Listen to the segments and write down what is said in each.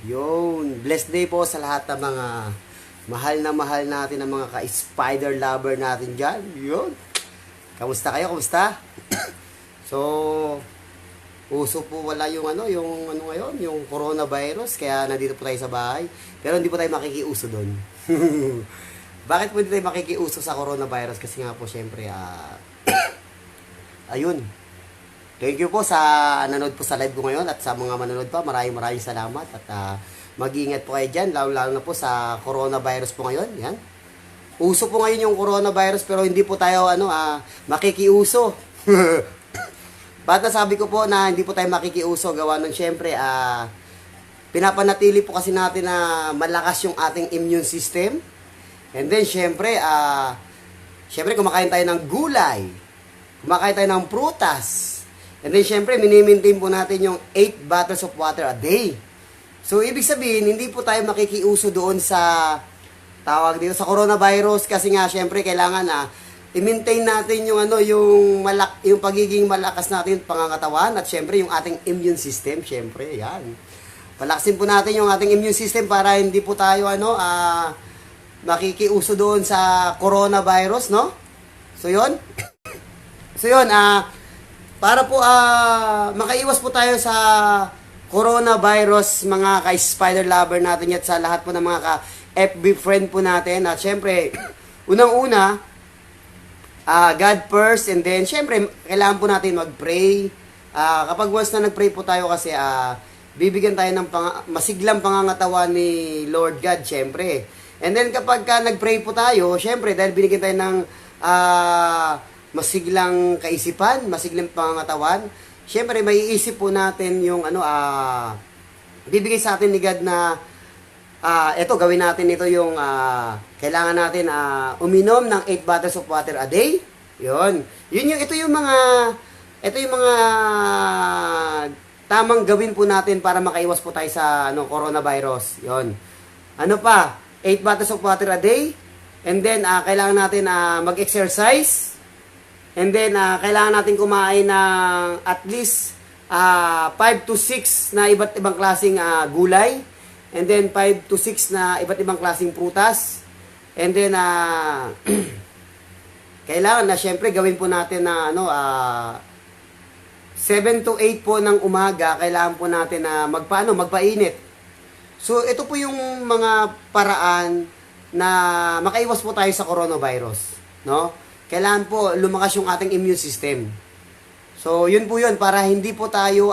Yun, blessed day po sa lahat ng mga mahal natin ng mga ka-spider lover natin dyan. Yun. Kamusta kayo? Kamusta? So, uso po wala yung ngayon, yung coronavirus, kaya nandito po tayo sa bahay. Pero hindi po tayo makikiuso doon. Bakit po hindi tayo makikiuso sa coronavirus? Kasi nga po, syempre, ayun. Thank you po sa nanood po sa live ko ngayon at sa mga manonood pa. Maraming salamat at mag-iingat po kayo dyan, lalo na po sa coronavirus po ngayon. Yan. Uso po ngayon yung coronavirus pero hindi po tayo makikiuso. Ba't nasabi ko po na hindi po tayo makikiuso gawa ng syempre pinapanatili po kasi natin na malakas yung ating immune system. And then syempre kumakain tayo ng gulay. Kumakain tayo ng prutas. And then, syempre, minimaintain po natin yung 8 bottles of water a day. So, ibig sabihin, hindi po tayo makikiuso doon sa tawag dito sa coronavirus kasi nga, syempre, kailangan i-maintain natin yung pagiging malakas natin pangangatawan at syempre, yung ating immune system, syempre, yan. Palakasin po natin yung ating immune system para hindi po tayo, makikiuso doon sa coronavirus, no? So, yun. Para po makaiwas po tayo sa coronavirus, mga ka-spider lover natin at sa lahat po ng mga ka-FB friend po natin. At syempre, unang-una, God first, and then syempre, kailangan po natin mag-pray. Kapag once na nag-pray po tayo kasi bibigyan tayo ng masiglang pangangatawan ni Lord God, syempre. And then kapag nag-pray po tayo, syempre, dahil binigyan tayo ng masiglang kaisipan, masiglang pangangatawan. Siyempre, may iisip po natin yung bibigay sa atin ni God na eto, gawin natin ito yung kailangan natin uminom ng 8 bottles of water a day. Ito yung mga tamang gawin po natin para makaiwas po tayo sa coronavirus. Ano pa? 8 bottles of water a day. And then, kailangan natin mag-exercise. And then, kailangan natin kumain ng at least 5 to 6 na iba't ibang klaseng gulay. And then, 5 to 6 na iba't ibang klaseng prutas. And then, kailangan na syempre gawin po natin na 7 to 8 po ng umaga, kailangan po natin na magpainit. So, ito po yung mga paraan na makaiwas po tayo sa coronavirus, no? Kailangan po lumakas yung ating immune system. So, yun po yun, para hindi po tayo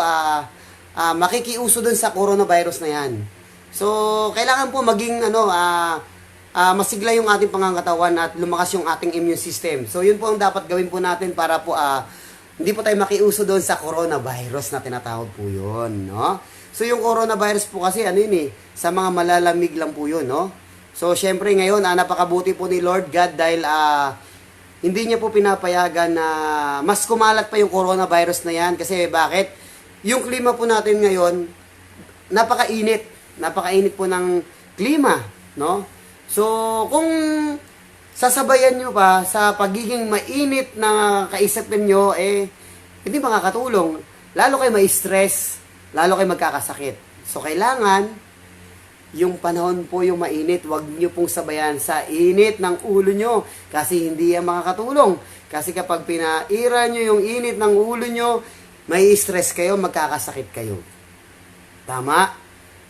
makikiuso dun sa coronavirus na yan. So, kailangan po maging masigla yung ating pangangatawan at lumakas yung ating immune system. So, yun po ang dapat gawin po natin para po hindi po tayo makiuso doon sa coronavirus na tinatawag po yun, no? So, yung coronavirus po kasi, sa mga malalamig lang po yun, no? So, syempre ngayon, napakabuti po ni Lord God dahil hindi niya po pinapayagan na mas kumalat pa yung coronavirus na yan. Kasi bakit? Yung klima po natin ngayon, napakainit. Napakainit po ng klima, no? So, kung sasabayan nyo pa sa pagiging mainit na kaisipan nyo, hindi makakatulong. Lalo kayo ma-stress, lalo kayo magkakasakit. So, kailangan yung panahon po yung mainit, wag nyo pong sabayan sa init ng ulo nyo kasi hindi yan makakatulong. Kasi kapag pinaira nyo yung init ng ulo nyo, may stress kayo, magkakasakit kayo. Tama?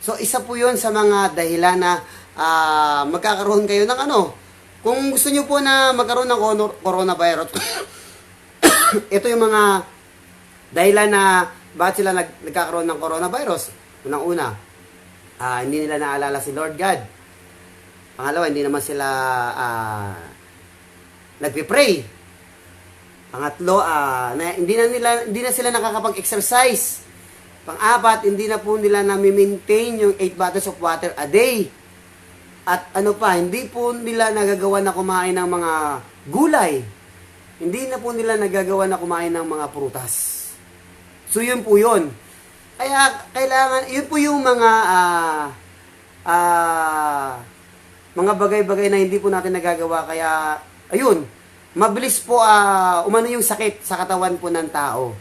So, isa po yun sa mga dahilan na magkakaroon kayo ng Kung gusto nyo po na magkaroon ng coronavirus, ito yung mga dahilan na bakit sila nagkakaroon ng coronavirus. Unang-una, hindi nila naalala si Lord God. Pangalawa, hindi naman sila nagpipray. Pangatlo, hindi na sila nakakapag-exercise. Pang-apat, hindi na po nila na-maintain yung 8 bottles of water a day. At hindi po nila nagagawa na kumain ng mga gulay. Hindi na po nila nagagawa na kumain ng mga prutas. So, yun po yun. Kaya kailangan, yun po yung mga bagay-bagay na hindi po natin nagagawa. Kaya, ayun, mabilis po umano yung sakit sa katawan po ng tao.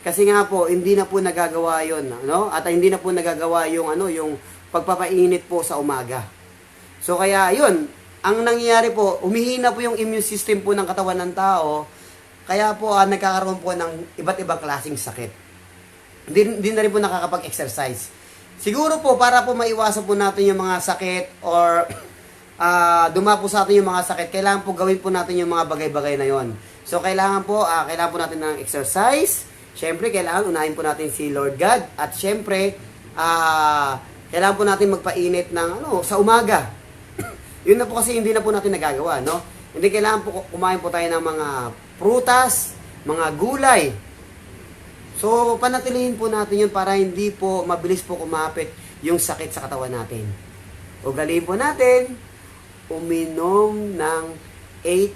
Kasi nga po, hindi na po nagagawa yun, no? At hindi na po nagagawa yung yung pagpapainit po sa umaga. So kaya yun, ang nangyayari po, humihina po yung immune system po ng katawan ng tao, kaya po nagkakaroon po ng iba't ibang klaseng sakit. Hindi na rin po nakakapag-exercise. Siguro po, para po maiwasan po natin yung mga sakit or dumapo sa atin yung mga sakit, kailangan po gawin po natin yung mga bagay-bagay na yon. So kailangan po natin ng exercise. Syempre, kailangan unahin po natin si Lord God. At syempre, kailangan po natin magpainit ng sa umaga. Yun na po kasi hindi na po natin nagagawa, no? Hindi kailangan po kumain po tayo ng mga prutas, mga gulay. So, panatilihin po natin yun para hindi po mabilis po kumapit yung sakit sa katawan natin. Ugaliin po natin, uminom ng 8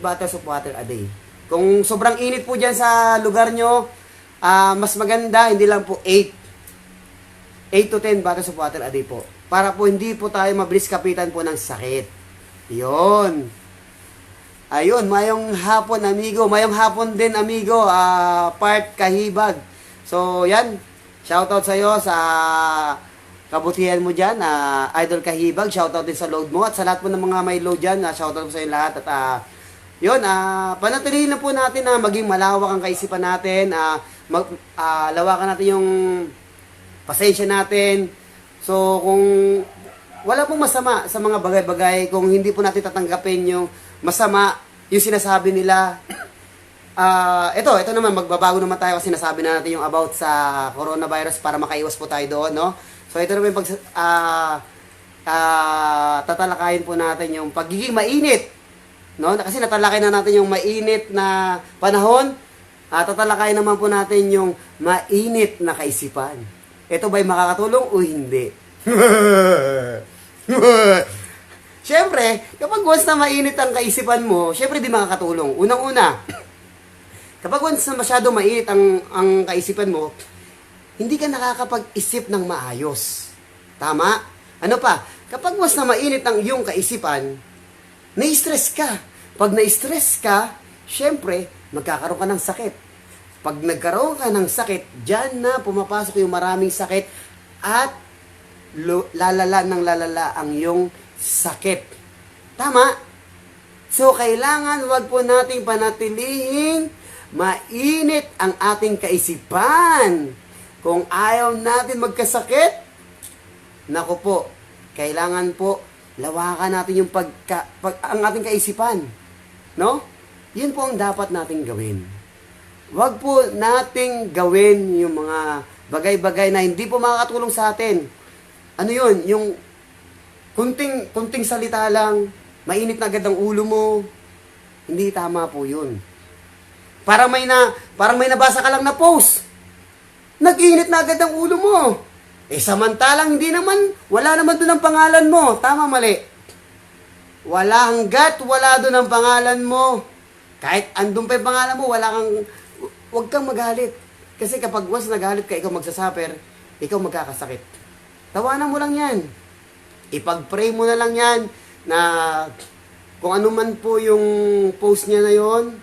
bottles of water a day. Kung sobrang init po dyan sa lugar nyo, mas maganda, hindi lang po 8 to 10 bottles of water a day po. Para po hindi po tayo mabilis kapitan po ng sakit. Yun. Ayun, mayong hapon, amigo. Mayong hapon din, amigo. Part Kahibag. So, yan. Shoutout sa'yo sa kabutihan mo dyan. Idol Kahibag. Shoutout din sa load mo. At sa lahat po ng mga may load dyan, shoutout po sa inyo lahat. At yun, panatilihin na po natin na maging malawak ang kaisipan natin. Lawakan natin yung pasensya natin. So, kung wala pong masama sa mga bagay-bagay, kung hindi po natin tatanggapin yung masama, yung sinasabi nila, ito naman, magbabago naman tayo kasi sinasabi na natin yung about sa coronavirus para makaiwas po tayo doon, no? So, ito naman yung tatalakayin po natin yung pagiging mainit, no? Kasi natalakay na natin yung mainit na panahon, tatalakayin naman po natin yung mainit na kaisipan. Ito ba'y makakatulong o hindi? Siyempre, kapag once na mainit ang kaisipan mo, siyempre di makakatulong. Unang-una, kapag once na masyado mainit ang kaisipan mo, hindi ka nakakapag-isip ng maayos. Tama? Ano pa? Kapag once na mainit ang iyong kaisipan, na-stress ka. Pag na-stress ka, siyempre, magkakaroon ka ng sakit. Pag nagkaroon ka ng sakit, dyan na pumapasok yung maraming sakit at lalala ang iyong sakit. Tama? So, kailangan wag po nating panatilihing mainit ang ating kaisipan. Kung ayaw natin magkasakit, naku po, kailangan po lawakan natin yung ang ating kaisipan. No? Yun po ang dapat nating gawin. Wag po nating gawin yung mga bagay-bagay na hindi po makakatulong sa atin. Ano yun? Yung kunting salita lang, mainit na agad ang ulo mo. Hindi tama po yun. Parang may nabasa ka lang na post. Nag-init na agad ang ulo mo. Samantalang wala naman doon ang pangalan mo. Tama, mali. Wala doon ang pangalan mo. Kahit andun pa yung pangalan mo, huwag kang magalit. Kasi kapag once nagalit ka, ikaw magsasuffer, ikaw magkakasakit. Tawanan mo lang yan. Ipag-pray mo na lang yan na kung ano man po yung post niya na yon,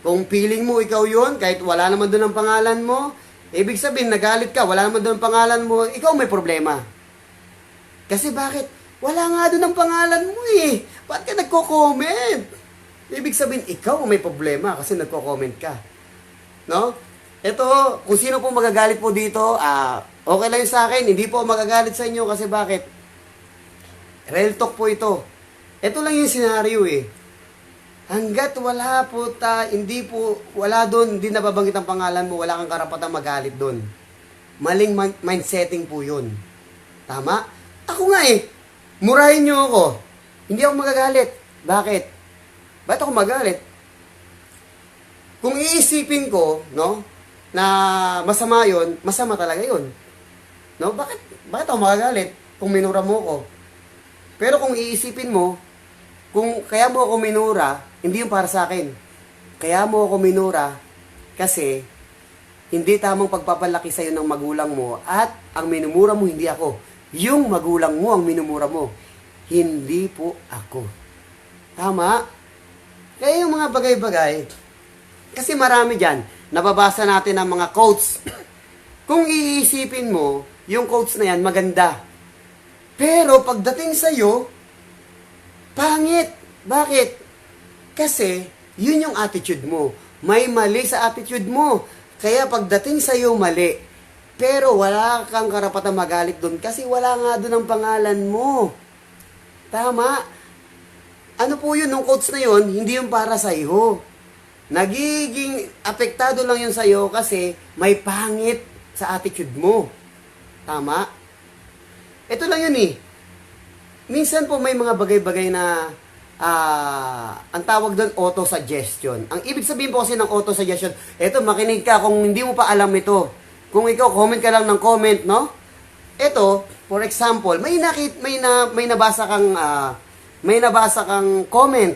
kung feeling mo ikaw yon, kahit wala naman doon ang pangalan mo, ibig sabihin nagalit ka, wala naman doon ang pangalan mo, ikaw may problema. Kasi bakit? Wala nga doon ang pangalan mo eh. Ba't ka nagko-comment? Ibig sabihin, ikaw may problema kasi nagko-comment ka. No? Ito, kung sino po magagalit po dito, okay lang yun sa akin. Hindi po magagalit sa inyo kasi bakit? Real talk po ito. Ito lang yung senaryo eh. Hanggat wala po wala doon, hindi nababanggit ang pangalan mo, wala kang karapatang magalit doon. Maling mindsetting po yun. Tama? Ako nga eh. Murahin nyo ako. Hindi ako magagalit. Bakit? Bakit ako magalit? Kung iisipin ko, no, na masama yon, masama talaga yon. No? Bakit ako magagalit kung minura mo ko? Pero kung iisipin mo, kung kaya mo ako minura, hindi yung para sa akin. Kaya mo ako minura kasi hindi tamang pagpapalaki sa'yo ng magulang mo at ang minumura mo hindi ako. Yung magulang mo ang minumura mo. Hindi po ako. Tama? Kaya yung mga bagay-bagay, kasi marami dyan, nababasa natin ang mga quotes. Kung iisipin mo, yung quotes na yan maganda. Pero pagdating sa'yo, pangit. Bakit? Kasi, yun yung attitude mo. May mali sa attitude mo. Kaya pagdating sa'yo, mali. Pero wala kang karapatang magalit doon kasi wala nga doon ang pangalan mo. Tama? Ano po yun, nung quotes na yun, hindi yung para sa'yo. Nagiging apektado lang yun sa'yo kasi may pangit sa attitude mo. Tama? Ito lang yun eh. Minsan po may mga bagay-bagay na ang tawag doon, auto-suggestion. Ang ibig sabihin po kasi ng auto-suggestion, eto, makinig ka kung hindi mo pa alam ito. Kung ikaw, comment ka lang ng comment, no? Ito, for example, may nabasa kang comment.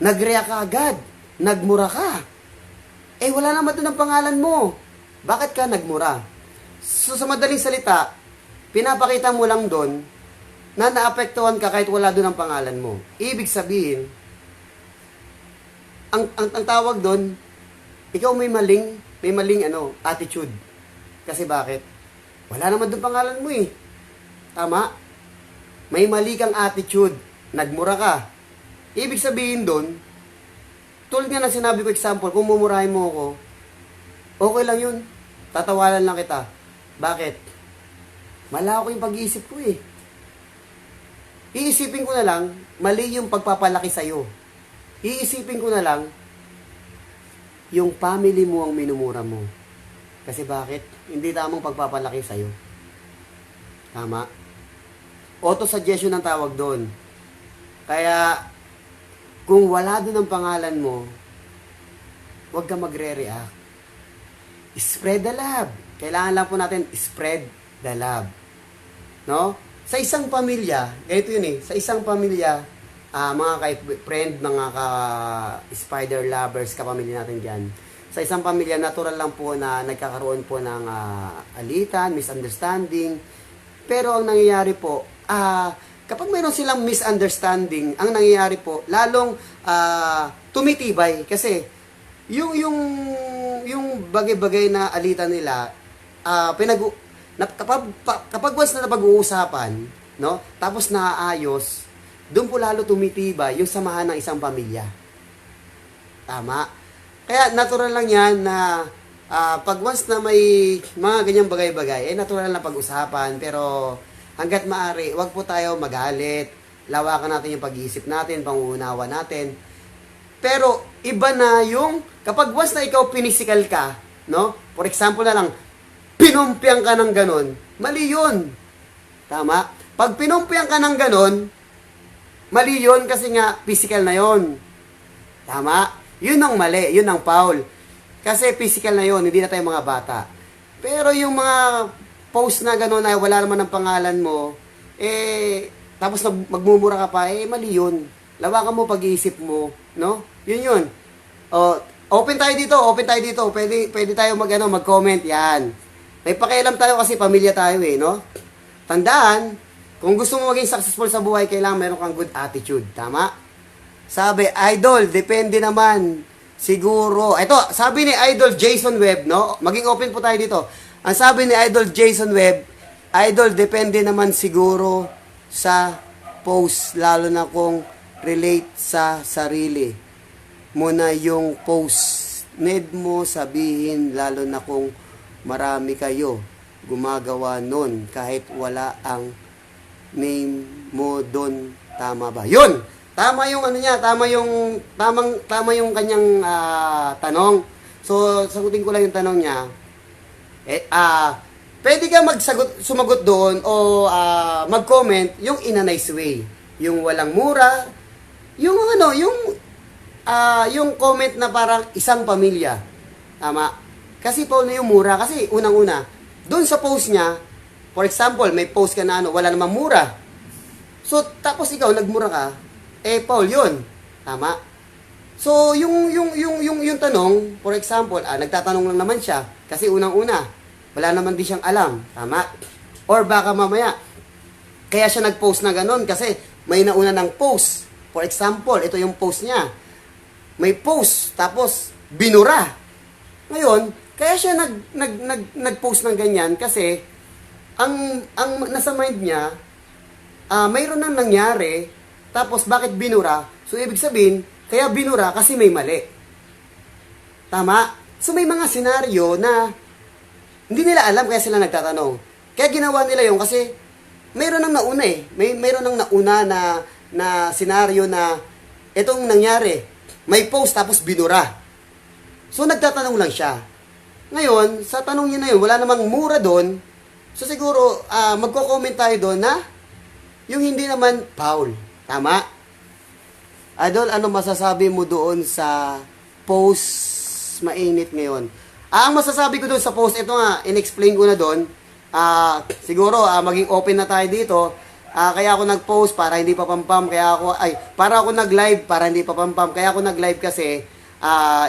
Nag-react ka agad. Nagmura ka. Eh, wala naman doon ang pangalan mo. Bakit ka nagmura? So, sa madaling salita, pinapakita mo lang doon na naapektuhan ka kahit wala doon ang pangalan mo. Ibig sabihin, ang tawag doon, ikaw may maling attitude. Kasi bakit? Wala naman doon pangalan mo eh. Tama? May mali kang attitude. Nagmura ka. Ibig sabihin doon, tulad nga ng sinabi ko example, kung mumurahin mo ako, okay lang yun. Tatawanan lang kita. Bakit? Malako yung pag-iisip ko eh. Iisipin ko na lang, mali yung pagpapalaki sa'yo. Iisipin ko na lang, yung family mo ang minumura mo. Kasi bakit? Hindi tamang pagpapalaki sa'yo. Tama? Auto-suggestion ang tawag doon. Kaya, kung wala doon ang pangalan mo, huwag ka magre-react. Spread the love. Kailangan lang po natin spread the love. No? Sa isang pamilya, ganito yun eh, sa isang pamilya, mga friend, mga spider lovers, kapamilya natin dyan, sa isang pamilya, natural lang po na nagkakaroon po ng alitan, misunderstanding. Pero ang nangyayari po, kapag mayroon silang misunderstanding, ang nangyayari po, lalong tumitibay. Kasi, yung bagay-bagay na alitan nila, kapag once na napag-uusapan, no, tapos naayos, doon po lalo tumitibay yung samahan ng isang pamilya. Tama? Kaya natural lang yan na pag once na may mga ganyang bagay-bagay, natural na pag-usapan, pero hanggat maaari, wag po tayo magalit, lawakan natin yung pag-iisip natin, pangunawa natin. Pero iba na yung kapag once na ikaw pinisikal ka, no? For example na lang, pinumpiyang ka ng ganon, mali yun. Tama? Pag pinumpiyang ka ng ganon, mali yun kasi nga physical na yun. Tama? Yun ang mali, yun ang foul. Kasi physical na yun, hindi na tayo mga bata. Pero yung mga post na ganon na wala naman ang pangalan mo, tapos magmumura ka pa, mali yun. Lawakan mo pag-iisip mo, no? Yun. Open tayo dito. Pwede tayo mag-comment, yan. May pakialam tayo kasi pamilya tayo no? Tandaan, kung gusto mo maging successful sa buhay, kailangan meron kang good attitude. Tama? Sabi, idol, depende naman. Siguro. Ito, sabi ni Idol Jason Webb, no? Maging open po tayo dito. Ang sabi ni Idol Jason Webb, idol, depende naman siguro sa post, lalo na kung relate sa sarili mo na yung post. Need mo sabihin, lalo na kung marami kayo gumagawa nun kahit wala ang name mo doon. Tama ba? Yun! Tama yung tama yung kanyang tanong. So, sagutin ko lang yung tanong niya. Pwede ka sumagot doon o mag-comment yung in a nice way. Yung walang mura, yung yung comment na parang isang pamilya. Tama? Kasi Paul na yung mura. Kasi unang-una, doon sa post niya, for example, may post ka na wala namang mura. So, tapos ikaw, nagmura ka, Paul, yun. Tama? So, yung tanong, for example, nagtatanong lang naman siya. Kasi unang-una, wala naman din siyang alam. Tama? Or baka mamaya, kaya siya nag-post na ganun kasi may nauna ng post. For example, ito yung post niya. May post, tapos binura. Ngayon, kaya siya nag-post ng ganyan kasi ang nasa mind niya, mayroon nang nangyari, tapos bakit binura? So, ibig sabihin, kaya binura kasi may mali. Tama? So, may mga senaryo na hindi nila alam kaya sila nagtatanong. Kaya ginawa nila yun kasi mayroon nang nauna eh. Mayroon nang nauna na senaryo na itong nangyari. May post tapos binura. So, nagtatanong lang siya. Ngayon, sa tanong niya na yun, wala namang mura doon. So, siguro, magko-comment tayo doon na yung hindi naman foul. Tama? Idol, ano masasabi mo doon sa post mainit ngayon? Ang masasabi ko doon sa post, ito nga, in-explain ko na doon. Siguro, maging open na tayo dito. Kaya ako nag-post para hindi pa pampam. Para ako nag-live para hindi pa pampam. Kaya ako nag-live kasi,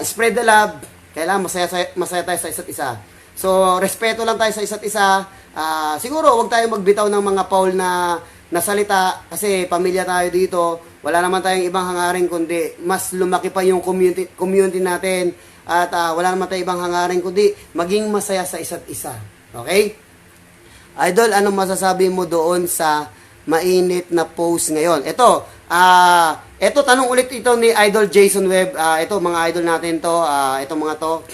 spread the love. Kailangan masaya tayo sa isa't isa. So, respeto lang tayo sa isa't isa. Siguro, huwag tayo magbitaw ng mga foul na salita kasi pamilya tayo dito. Wala naman tayong ibang hangarin kundi mas lumaki pa yung community natin. At wala naman tayong ibang hangarin kundi maging masaya sa isa't isa. Okay? Idol, anong masasabi mo doon sa mainit na post ngayon? Ito, tanong ulit ito ni Idol Jason Webb. Ito, mga idol natin to. Ito mga to.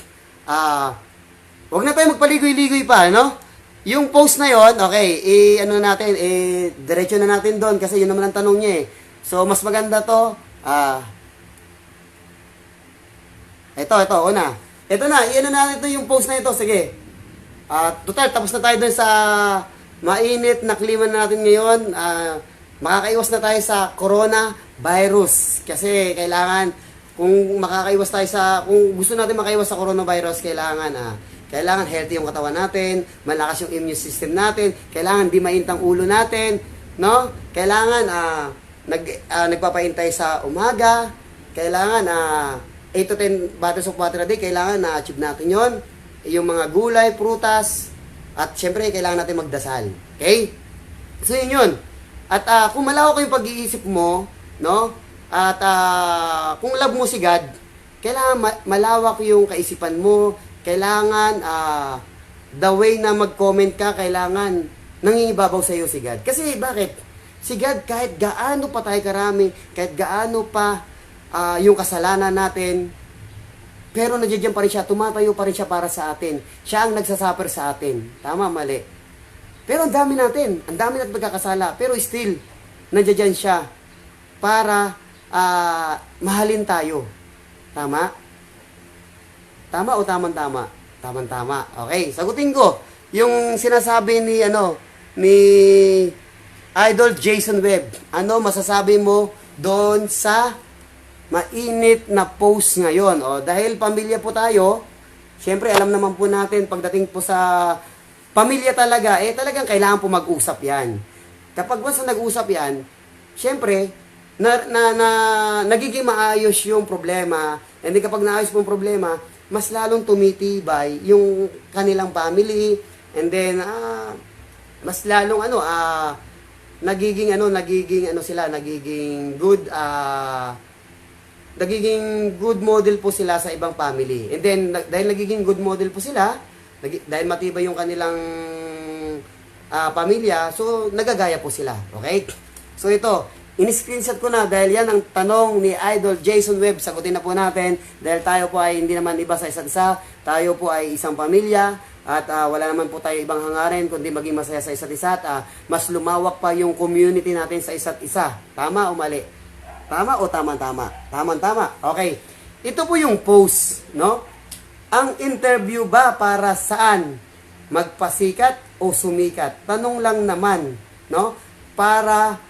Huwag na tayo magpaligoy-ligoy pa, no? Yung post na yon, okay, diretso na natin doon kasi yun naman ang tanong niya eh. So, mas maganda to, ito, una. Ito na, iyan na natin ito yung post na ito, sige. Total, tapos na tayo doon sa mainit na klima natin ngayon. Makakaiwas na tayo sa coronavirus. Kasi kailangan, kung gusto natin makaiwas sa coronavirus, kailangan healthy yung katawan natin, malakas yung immune system natin, kailangan di maintang ulo natin, no? Kailangan nagpapaintay sa umaga, kailangan 8 to 10 bottles of water a day, kailangan na-achieve natin yon. Yung mga gulay, prutas, at syempre kailangan natin magdasal. Okay? So yun. At kung malawak yung pag-iisip mo, no? At kung love mo si God, kailangan malawak yung kaisipan mo, kailangan the way na mag-comment ka, kailangan nangingibabaw sa iyo si God. Kasi bakit? Si God, kahit gaano pa tayo karami, kahit gaano pa yung kasalanan natin, pero nandiyan pa rin siya, tumatayo pa rin siya para sa atin. Siya ang nagsasuffer sa atin. Tama, mali. Pero ang dami natin magkakasala, pero still, nandiyan siya para mahalin tayo. Tama? Tama o tamang-tama? Tamang-tama. Okay, sagutin ko. Yung sinasabi ni Idol Jason Webb. Ano masasabi mo doon sa mainit na post ngayon? Dahil pamilya po tayo, syempre alam naman po natin pagdating po sa pamilya talaga, talagang kailangan po mag-usap yan. Kapag once na nag-usap yan, syempre, nagiging maayos yung problema. And then kapag naayos po yung problema, mas lalong tumitibay yung kanilang family. And then, mas lalong nagiging good model po sila sa ibang family. And then, dahil nagiging good model po sila, dahil matibay yung kanilang pamilya, so nagagaya po sila. Okay? So ito, in-screenshot ko na dahil yan ang tanong ni Idol Jason Webb. Sagutin na po natin dahil tayo po ay hindi naman iba sa isa't isa. Tayo po ay isang pamilya at wala naman po tayo ibang hangarin kundi maging masaya sa isa't isa at mas lumawak pa yung community natin sa isa't isa. Tama o mali? Tama o tama-tama? Tama-tama. Okay. Ito po yung post, no? Ang interview ba para saan? Magpasikat o sumikat? Tanong lang naman, no? Para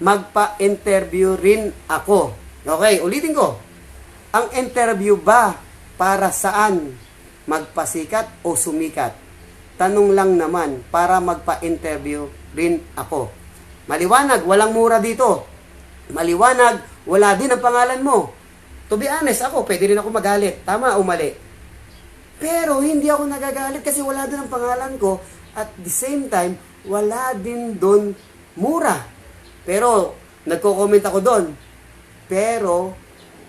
magpa-interview rin ako. Okay, ulitin ko. Ang interview ba para saan? Magpasikat o sumikat? Tanong lang naman para magpa-interview rin ako. Maliwanag, walang mura dito. Maliwanag, wala din ang pangalan mo. To be honest, ako, pwede rin ako magalit. Tama o mali? Pero hindi ako nagagalit kasi wala din ang pangalan ko. At the same time, wala din doon mura. Pero, nagko-comment ako doon. Pero,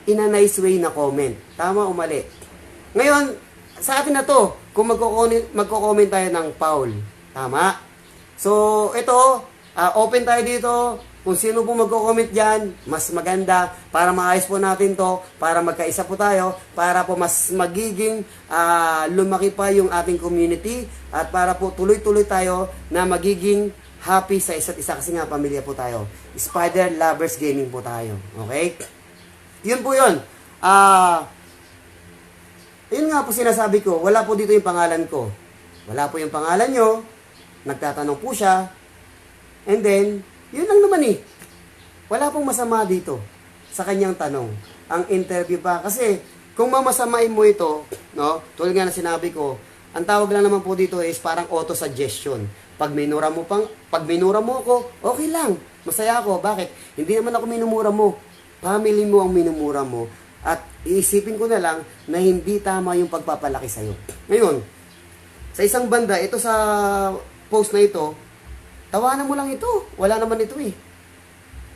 in a nice way na comment. Tama o mali? Ngayon, sa atin na to, kung magko-comment tayo ng foul. Tama? So, ito, open tayo dito. Kung sino po magko-comment dyan, mas maganda para maayos po natin to, para magkaisa po tayo, para po mas magiging lumaki pa yung ating community at para po tuloy-tuloy tayo na magiging happy sa isa't isa kasi nga pamilya po tayo. Spider Lovers Gaming po tayo. Okay? Yun po yun. Yun nga po sinasabi ko, wala po dito yung pangalan ko. Wala po yung pangalan nyo. Nagtatanong po siya. And then, yun lang naman eh. Wala pong masama dito sa kanyang tanong. Ang interview pa. Kasi, kung mamasamain mo ito, no, tulad nga na sinabi ko, ang tawag lang naman po dito is parang auto-suggestion. Pag minura mo ako, okay lang. Masaya ako. Bakit? Hindi naman ako minumura mo. Family mo ang minumura mo. At iisipin ko na lang na hindi tama yung pagpapalaki sa'yo. Ngayon, sa isang banda, ito sa post na ito, tawanan mo lang ito. Wala naman ito eh.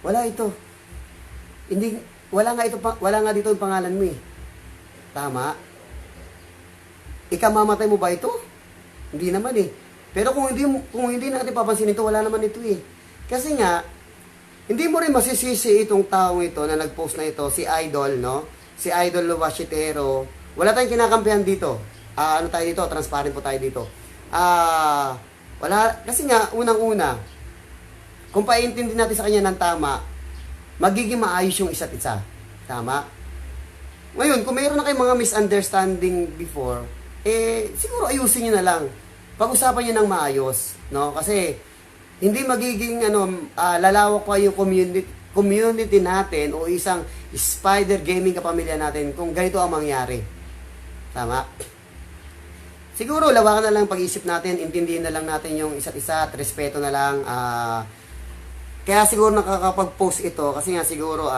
Wala ito. Wala nga dito yung pangalan mo eh. Tama? Ikamamatay mo ba ito? Hindi naman eh. Pero kung hindi natin papansin ito, wala naman ito eh. Kasi nga, hindi mo rin masisisi itong taong ito na nag-post na ito, si Idol, no? Si Idol Washitero. Wala tayong kinakampihan dito. Ano tayo dito? Transparent po tayo dito. Wala, kasi nga, unang-una, kung paintindi natin sa kanya ng tama, magiging maayos yung isa't isa. Tama? Ngayon, kung mayroon na kayong mga misunderstanding before, siguro ayusin nyo na lang. Pag-usapan nyo ng maayos, no? Kasi, hindi magiging, lalawak pa yung community natin o isang Spider Gaming kapamilya natin kung ganito ang mangyari. Tama? Siguro, lawakan na lang pag-isip natin, intindihin na lang natin yung isa't isa at respeto na lang. Kaya siguro nakakapag-post ito kasi nga siguro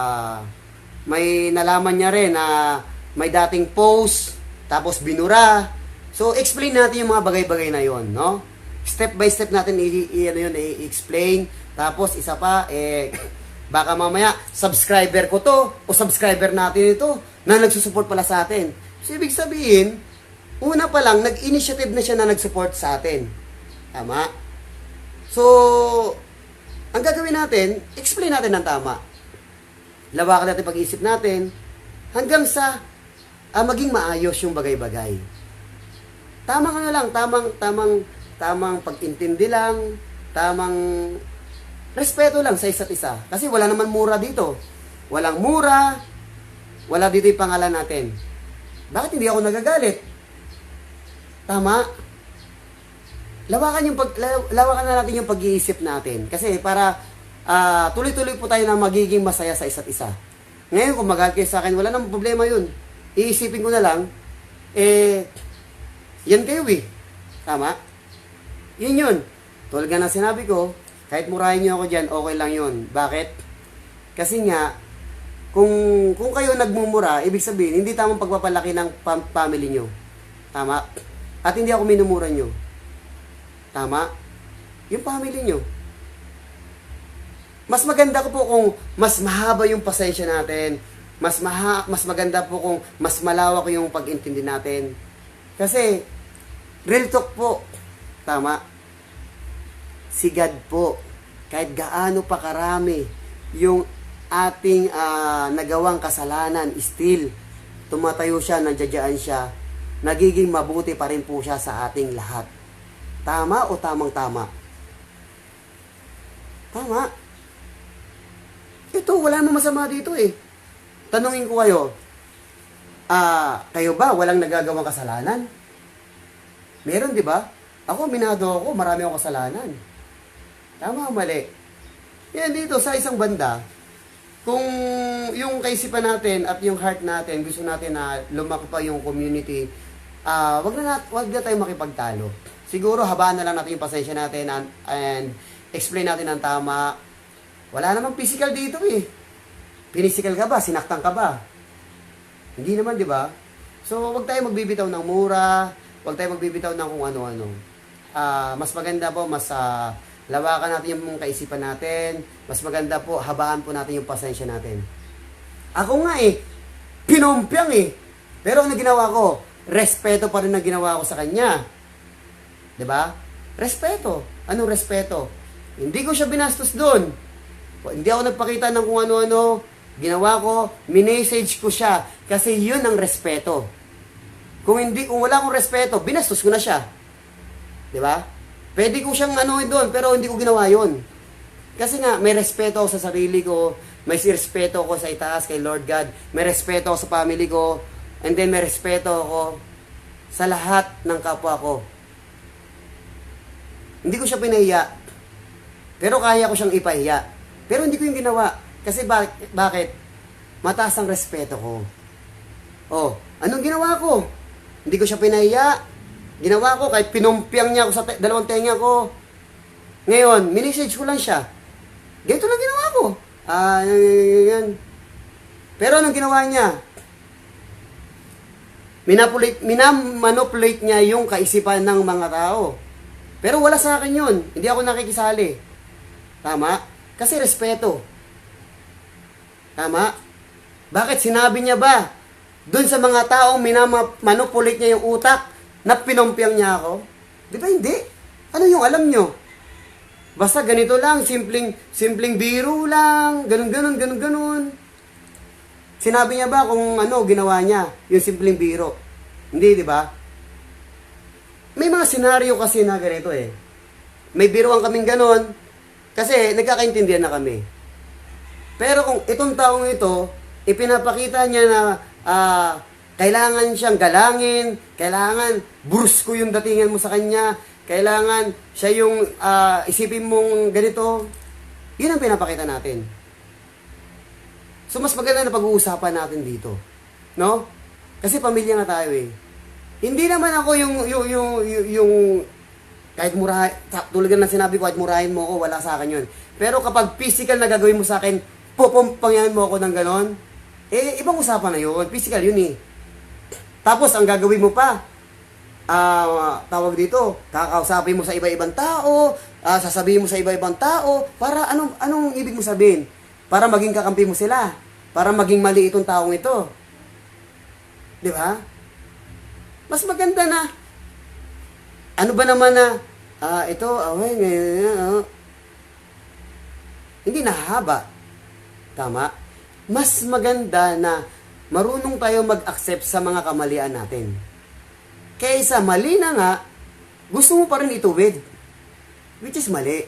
may nalaman niya rin na may dating post, tapos binura. So, explain natin yung mga bagay-bagay na yon, no? Step by step natin i-explain. Tapos, isa pa, baka mamaya, subscriber ko to, o subscriber natin ito, na nagsusupport pala sa atin. So, ibig sabihin, una pa lang, nag-initiative na siya na nag-support sa atin. Tama? So, ang gagawin natin, explain natin ng tama. Lawakan natin pag-isip natin, hanggang sa maging maayos yung bagay-bagay. Tama ka na lang, tamang pag-intindi lang, tamang respeto lang sa isa't isa. Kasi wala naman mura dito. Walang mura, wala dito yung pangalan natin. Bakit hindi ako nagagalit? Tama? Lawakan na natin yung pag-iisip natin. Kasi para tuloy-tuloy po tayo na magiging masaya sa isa't isa. Ngayon, kung magalit kayo sa akin, wala namang problema yun. Iisipin ko na lang, yan kayo eh. Tama? Yun. Tulad nga na sinabi ko, kahit murahin nyo ako dyan, okay lang yun. Bakit? Kasi nga, kung kayo nagmumura, ibig sabihin, hindi tamang pagpapalaki ng family nyo. Tama? At hindi ako minumura nyo. Tama? Yung family nyo. Mas maganda ko po kung mas mahaba yung pasensya natin. Mas maganda po kung mas malawak yung pag-intindi natin. Kasi, real talk po. Tama? Si God po, kahit gaano pa karami yung ating nagawang kasalanan, still, tumatayo siya, nandiyadyaan siya, nagiging mabuti pa rin po siya sa ating lahat. Tama o tamang-tama? Tama. Ito, wala namang masama dito eh. Tanungin ko kayo, kayo ba walang nagagawang kasalanan? Meron, di ba? Ako, minado ako, marami akong kasalanan. Tama o mali? Yan dito, sa isang banda, kung yung kaisipan natin at yung heart natin, gusto natin na lumaki pa yung community, wag na tayo makipagtalo. Siguro, habaan na lang natin yung pasensya natin and explain natin ng tama. Wala namang physical dito eh. Physical ka ba? Sinaktan ka ba? Hindi naman, di ba? So, wag tayo magbibitaw ng mura, wag tayo magbibitaw ng kung ano-ano. Mas maganda po, mas lawakan natin yung kaisipan natin. Mas maganda po, habaan po natin yung pasensya natin. Ako nga eh, pinumpyang eh. Pero ano ginawa ko? Respeto pa rin ang ginawa ko sa kanya. 'Di ba? Respeto. Anong respeto? Hindi ko siya binastos doon. Hindi ako nagpakita ng kung ano-ano. Ginawa ko, minessage ko siya. Kasi yun ang respeto. Kung wala akong respeto, binastos ko na siya. Di ba? Pwede ko siyang anuhin doon, pero hindi ko ginawa yun. Kasi nga, may respeto ako sa sarili ko. May respeto ako sa itaas kay Lord God. May respeto ako sa family ko. And then may respeto ako sa lahat ng kapwa ko. Hindi ko siya pinahiya. Pero kaya ko siyang ipahiya. Pero hindi ko yung ginawa. Kasi bakit? Mataas ang respeto ko. Oh, anong ginawa ko? Hindi ko siya pinahiya. Ginawa ko kahit pinumpyang niya ako sa dalawang tenga ko. Ngayon, minessage ko lang siya. Ganito lang ginawa ko. Yan. Pero anong ginawa niya? Minamanipulate niya yung kaisipan ng mga tao. Pero wala sa akin yun. Hindi ako nakikisali. Tama? Kasi respeto. Tama? Bakit sinabi niya ba? Doon sa mga taong minamanipulate niya yung utak na pinumpyang niya ako? Di ba hindi? Ano yung alam nyo? Basta ganito lang, simpleng biro lang, ganun. Sinabi niya ba kung ano ginawa niya, yung simpleng biro? Hindi, di ba? May mga senaryo kasi na ganito eh. May biruan kaming ganon, kasi nagkakaintindihan na kami. Pero kung itong taong ito, ipinapakita niya na kailangan siyang galangin, kailangan brusko yung datingan mo sa kanya, kailangan siya yung isipin mong ganito, yun ang pinapakita natin. So mas maganda na pag-uusapan natin dito. No? Kasi pamilya na tayo eh. Hindi naman ako yung kahit murahin, tulad na sinabi ko, kahit murahin mo ako, wala sa akin yun. Pero kapag physical na gagawin mo sa akin, pupumpangyan mo ako ng ganon, ibang usapan na yun. Physical yun eh. Tapos, ang gagawin mo pa, tawag dito, kakausapin mo sa iba-ibang tao, sasabihin mo sa iba-ibang tao, para anong ibig mo sabihin? Para maging kakampi mo sila. Para maging mali itong taong ito. Di ba? Mas maganda na, ano ba naman na, hindi nahahaba. Tama? Mas maganda na marunong tayo mag-accept sa mga kamalian natin. Kaysa mali na nga, gusto mo pa rin ituwid. Which is mali.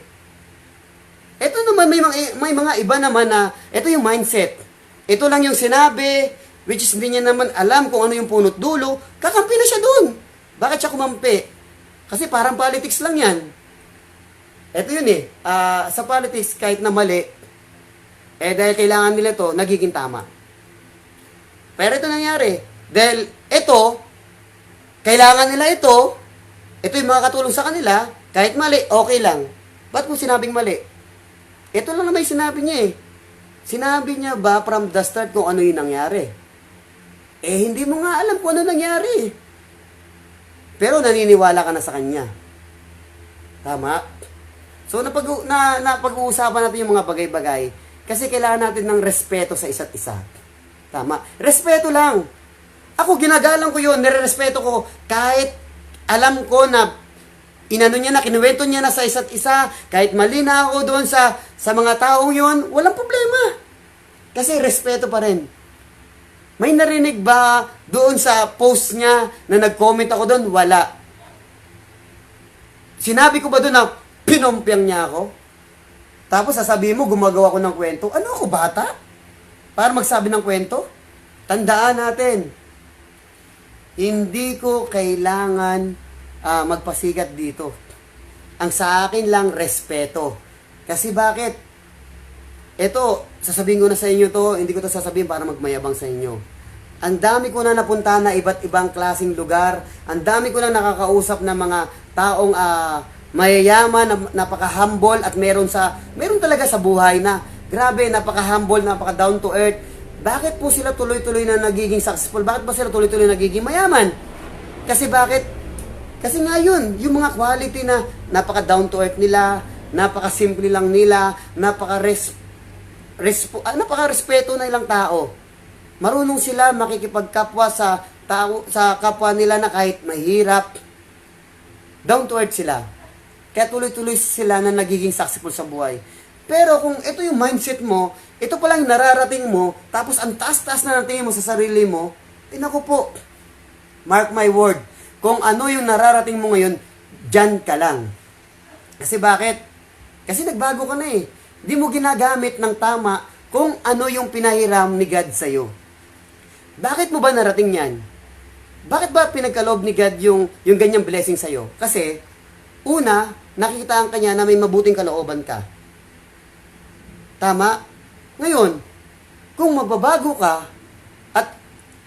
Ito naman, may mga iba naman na, ito yung mindset. Ito lang yung sinabi, which is hindi niya naman alam kung ano yung punot dulo, kakampi na siya doon. Bakit siya kumampi? Kasi parang politics lang yan. Ito yun eh, sa politics kahit na mali, dahil kailangan nila to, nagiging tama. Pero ito nangyari, dahil ito, kailangan nila ito yung makakatulong sa kanila, kahit mali, okay lang. Ba't mo sinabing mali? Ito lang naman yung sinabi niya eh. Sinabi niya ba from the start kung ano yung nangyari? Hindi mo nga alam kung ano nangyari. Pero naniniwala ka na sa kanya. Tama? So, napag-uusapan natin yung mga bagay-bagay kasi kailangan natin ng respeto sa isa't isa. Tama? Respeto lang. Ako, ginagalang ko yun, nire-respeto ko kahit alam ko na inano niya na, kinuwento niya na sa isa't isa, kahit mali na ako doon sa mga taong yun, walang problema. Kasi respeto pa rin. May narinig ba doon sa post niya na nag-comment ako doon? Wala. Sinabi ko ba doon na pinumpyang niya ako? Tapos sasabihin mo, gumagawa ko ng kwento. Ano ako, bata? Para magsabi ng kwento? Tandaan natin, hindi ko kailangan magpasikat dito. Ang sa akin lang, respeto. Kasi bakit? Ito, sasabihin ko na sa inyo to, hindi ko to sasabihin para magmayabang sa inyo. Ang dami ko na napunta na iba't ibang klaseng lugar. Ang dami ko na nakakausap ng mga taong mayayaman, napaka-humble at meron talaga sa buhay na grabe, napaka-humble, napaka-down to earth. Bakit po sila tuloy-tuloy na nagiging successful? Bakit ba sila tuloy-tuloy na nagiging mayaman? Kasi bakit? Kasi nga yun, yung mga quality na napaka-down to earth nila, napaka-simple lang nila, napaka-respeto na ilang tao. Marunong sila makikipagkapwa sa tao, sa kapwa nila na kahit mahirap. Down to earth sila. Kaya tuloy-tuloy sila na nagiging successful sa buhay. Pero kung ito yung mindset mo, ito palang nararating mo, tapos ang taas-taas na ng tingin mo sa sarili mo, naku po, mark my word, kung ano yung nararating mo ngayon, dyan ka lang. Kasi bakit? Kasi nagbago ka na eh. Di mo ginagamit ng tama kung ano yung pinahiram ni God sa'yo. Bakit mo ba narating yan? Bakit ba pinagkaloob ni God yung ganyang blessing sa'yo? Kasi, una, nakikitaan ka niya na may mabuting kalooban ka. Tama? Ngayon, kung magbabago ka, at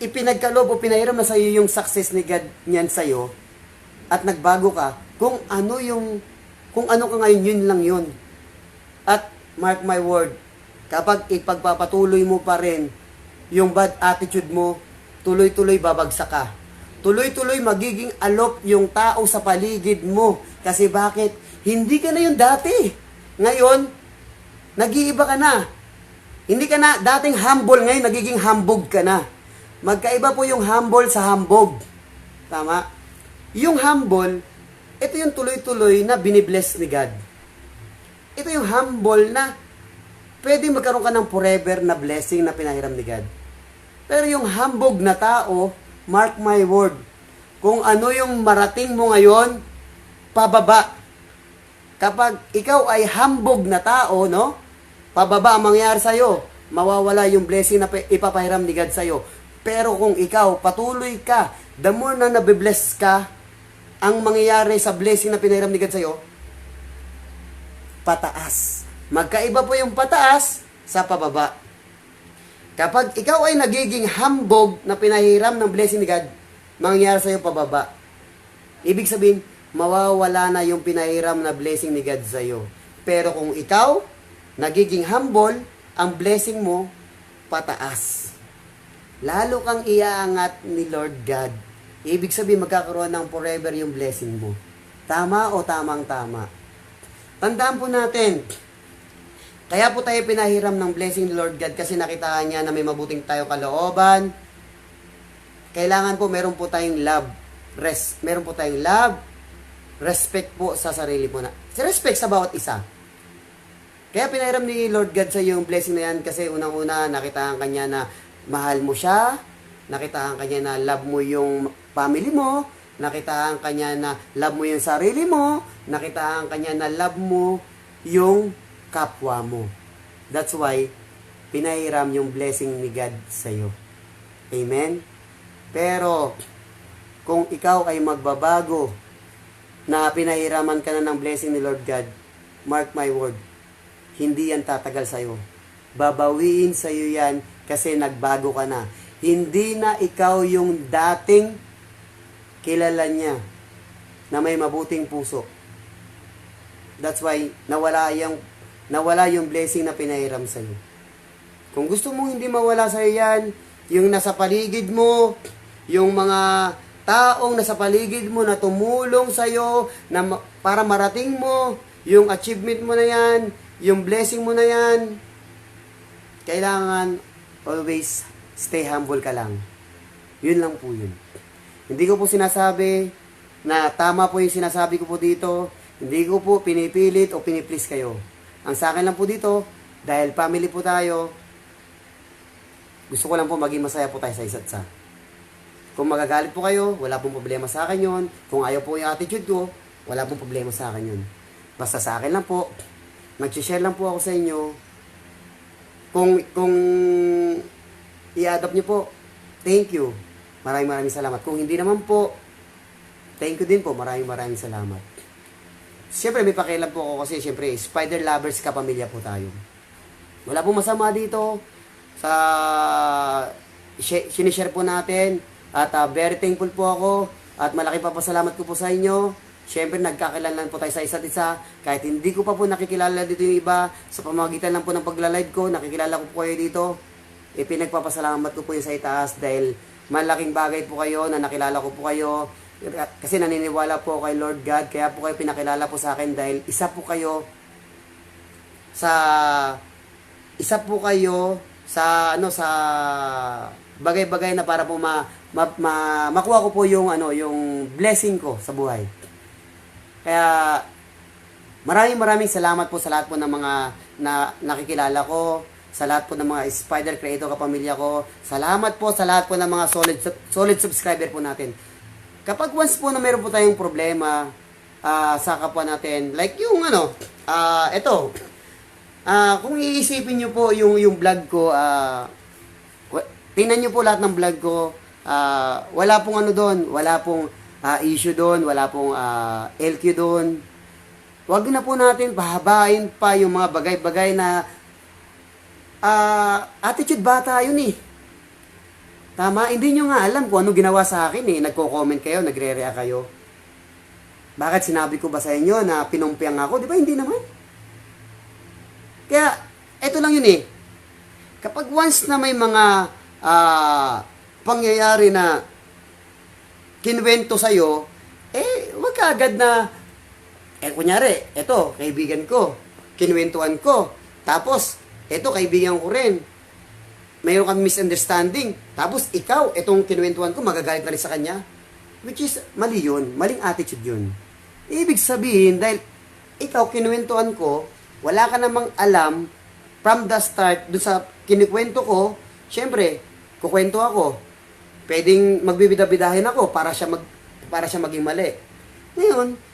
ipinagkaloob o pinahiram na sa'yo yung success ni God niyan sa'yo, at nagbago ka, kung ano ka ngayon, yun lang yun. At, mark my word, kapag ipagpapatuloy mo pa rin yung bad attitude mo, tuloy-tuloy babagsak ka. Tuloy-tuloy magiging alop yung tao sa paligid mo. Kasi bakit? Hindi ka na yung dati. Ngayon, nag-iiba ka na. Hindi ka na dating humble, ngayon nagiging hambog ka na. Magkaiba po yung humble sa hambog. Tama? Yung humble, ito yung tuloy-tuloy na binibless ni God. Ito yung humble na pwede magkaroon ka ng forever na blessing na pinahiram ni God. Pero yung hambog na tao, mark my word, kung ano yung marating mo ngayon, pababa. Kapag ikaw ay hambog na tao, no? Pababa ang mangyayari sa'yo. Mawawala yung blessing na ipapahiram ni God sa'yo. Pero kung ikaw, patuloy ka, the more na nabibless ka, ang mangyayari sa blessing na pinahiram ni God sa'yo, pataas. Magkaiba po yung pataas sa pababa. Kapag ikaw ay nagiging hambog na pinahiram ng blessing ni God, mangyayari sa'yo pababa. Ibig sabihin, mawawala na yung pinahiram na blessing ni God sa'yo. Pero kung ikaw, nagiging humble, ang blessing mo, pataas. Lalo kang iaangat ni Lord God. Ibig sabihin, magkakaroon ng forever yung blessing mo. Tama o tamang-tama? Tandaan po natin, kaya po tayo pinahiram ng blessing ni Lord God kasi nakitaan niya na may mabuting tayo kalooban. Kailangan po meron po tayong love. Meron po tayong love, respect po sa sarili po na. Respect sa bawat isa. Kaya pinahiram ni Lord God sa yung blessing na yan kasi unang-una nakitaan kanya na mahal mo siya, nakitaan kanya na love mo yung family mo, nakitaan kanya na love mo yung sarili mo, nakitaan kanya na love mo yung kapwa mo. That's why, pinahiram yung blessing ni God sa'yo. Amen? Pero, kung ikaw ay magbabago, na pinahiraman ka na ng blessing ni Lord God, mark my word, hindi yan tatagal sa'yo. Babawiin sa'yo yan kasi nagbago ka na. Hindi na ikaw yung dating kilala niya na may mabuting puso. That's why, nawala yung blessing na pinahiram sa'yo. Kung gusto mo hindi mawala sa'yo yan, yung nasa paligid mo, yung mga taong nasa paligid mo na tumulong sa'yo, na para marating mo, yung achievement mo na yan, yung blessing mo na yan, kailangan always stay humble ka lang. Yun lang po yun. Hindi ko po sinasabi na tama po yung sinasabi ko po dito. Hindi ko po pinipilit o piniplease kayo. Ang sa akin lang po dito, dahil family po tayo, gusto ko lang po maging masaya po tayo sa isa't isa. Kung magagalit po kayo, wala pong problema sa akin yun. Kung ayaw po yung attitude ko, wala pong problema sa akin yun. Basta sa akin lang po, mag-share lang po ako sa inyo. Kung i-adopt nyo po, thank you. Maraming salamat. Kung hindi naman po, thank you din po. Maraming salamat. Siyempre, may pakialam po ako kasi siyempre, spider lovers kapamilya po tayo. Wala pong masama dito sa sinishare po natin. At very thankful po ako. At malaki pa pasalamat ko po sa inyo. Siyempre, nagkakilala po tayo sa isa't isa. Kahit hindi ko pa po nakikilala dito yung iba, sa pamamagitan lang po ng pagla-live ko, nakikilala ko po kayo dito. Pinagpapasalamat ko po yung sa itaas dahil malaking bagay po kayo na nakilala ko po kayo. Kasi naniniwala po kay Lord God, kaya po kayo pinakilala po sa akin dahil isa po kayo sa bagay-bagay na para po makuha ko po yung yung blessing ko sa buhay. Kaya Maraming salamat po sa lahat po ng mga nakikilala ko, sa lahat po ng mga Spider Creator kapamilya ko. Salamat po sa lahat po ng mga solid subscriber po natin. Kapag once po na meron po tayong problema sa kapwa natin, like yung ito, kung iisipin nyo po yung vlog ko, tingnan nyo po lahat ng vlog ko, wala pong ano doon, wala pong issue doon, wala pong LQ doon. Wag na po natin pahabain pa yung mga bagay-bagay na attitude bata yun eh. Tama? Hindi nyo nga alam kung ano ginawa sa akin eh. Nagko-comment kayo, nagre-react kayo. Bakit sinabi ko ba sa inyo na pinumpiang ako? Di ba? Hindi naman. Kaya, eto lang yun eh. Kapag once na may mga pangyayari na kinwento sa'yo, wag ka agad na kunyari, eto, kaibigan ko, kinwentuhan ko. Tapos, eto, kaibigan ko rin. Mayroon kami misunderstanding. Tapos, ikaw, etong kinwentuhan ko, magagalit na rin sa kanya. Which is, mali yun. Maling attitude yun. Ibig sabihin, dahil ikaw, kinwentuhan ko, wala ka namang alam from the start, dun sa kinikwento ko, syempre, kukwento ako. Pwedeng magbibida-bidahin ako para siya maging mali. Ngayon,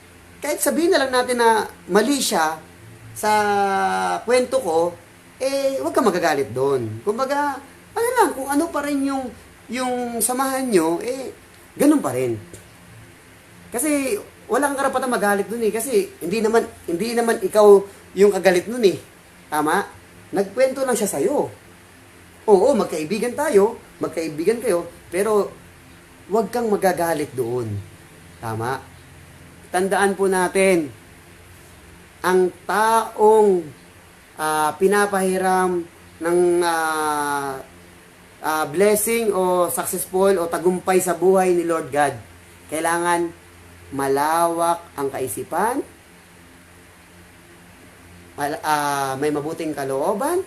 kahit sabihin na lang natin na mali siya sa kwento ko, huwag ka magagalit doon. Kumbaga, ano lang, kung ano pa rin yung samahan nyo, ganun pa rin. Kasi, walang karapatan magalit doon eh. Kasi, hindi naman ikaw yung kagalit doon eh. Tama? Nagkwento lang siya sa'yo. Oo, magkaibigan kayo, pero, huwag kang magagalit doon. Tama? Tandaan po natin, ang taong pinapahiram ng blessing o successful o tagumpay sa buhay ni Lord God, kailangan malawak ang kaisipan, may mabuting kalooban,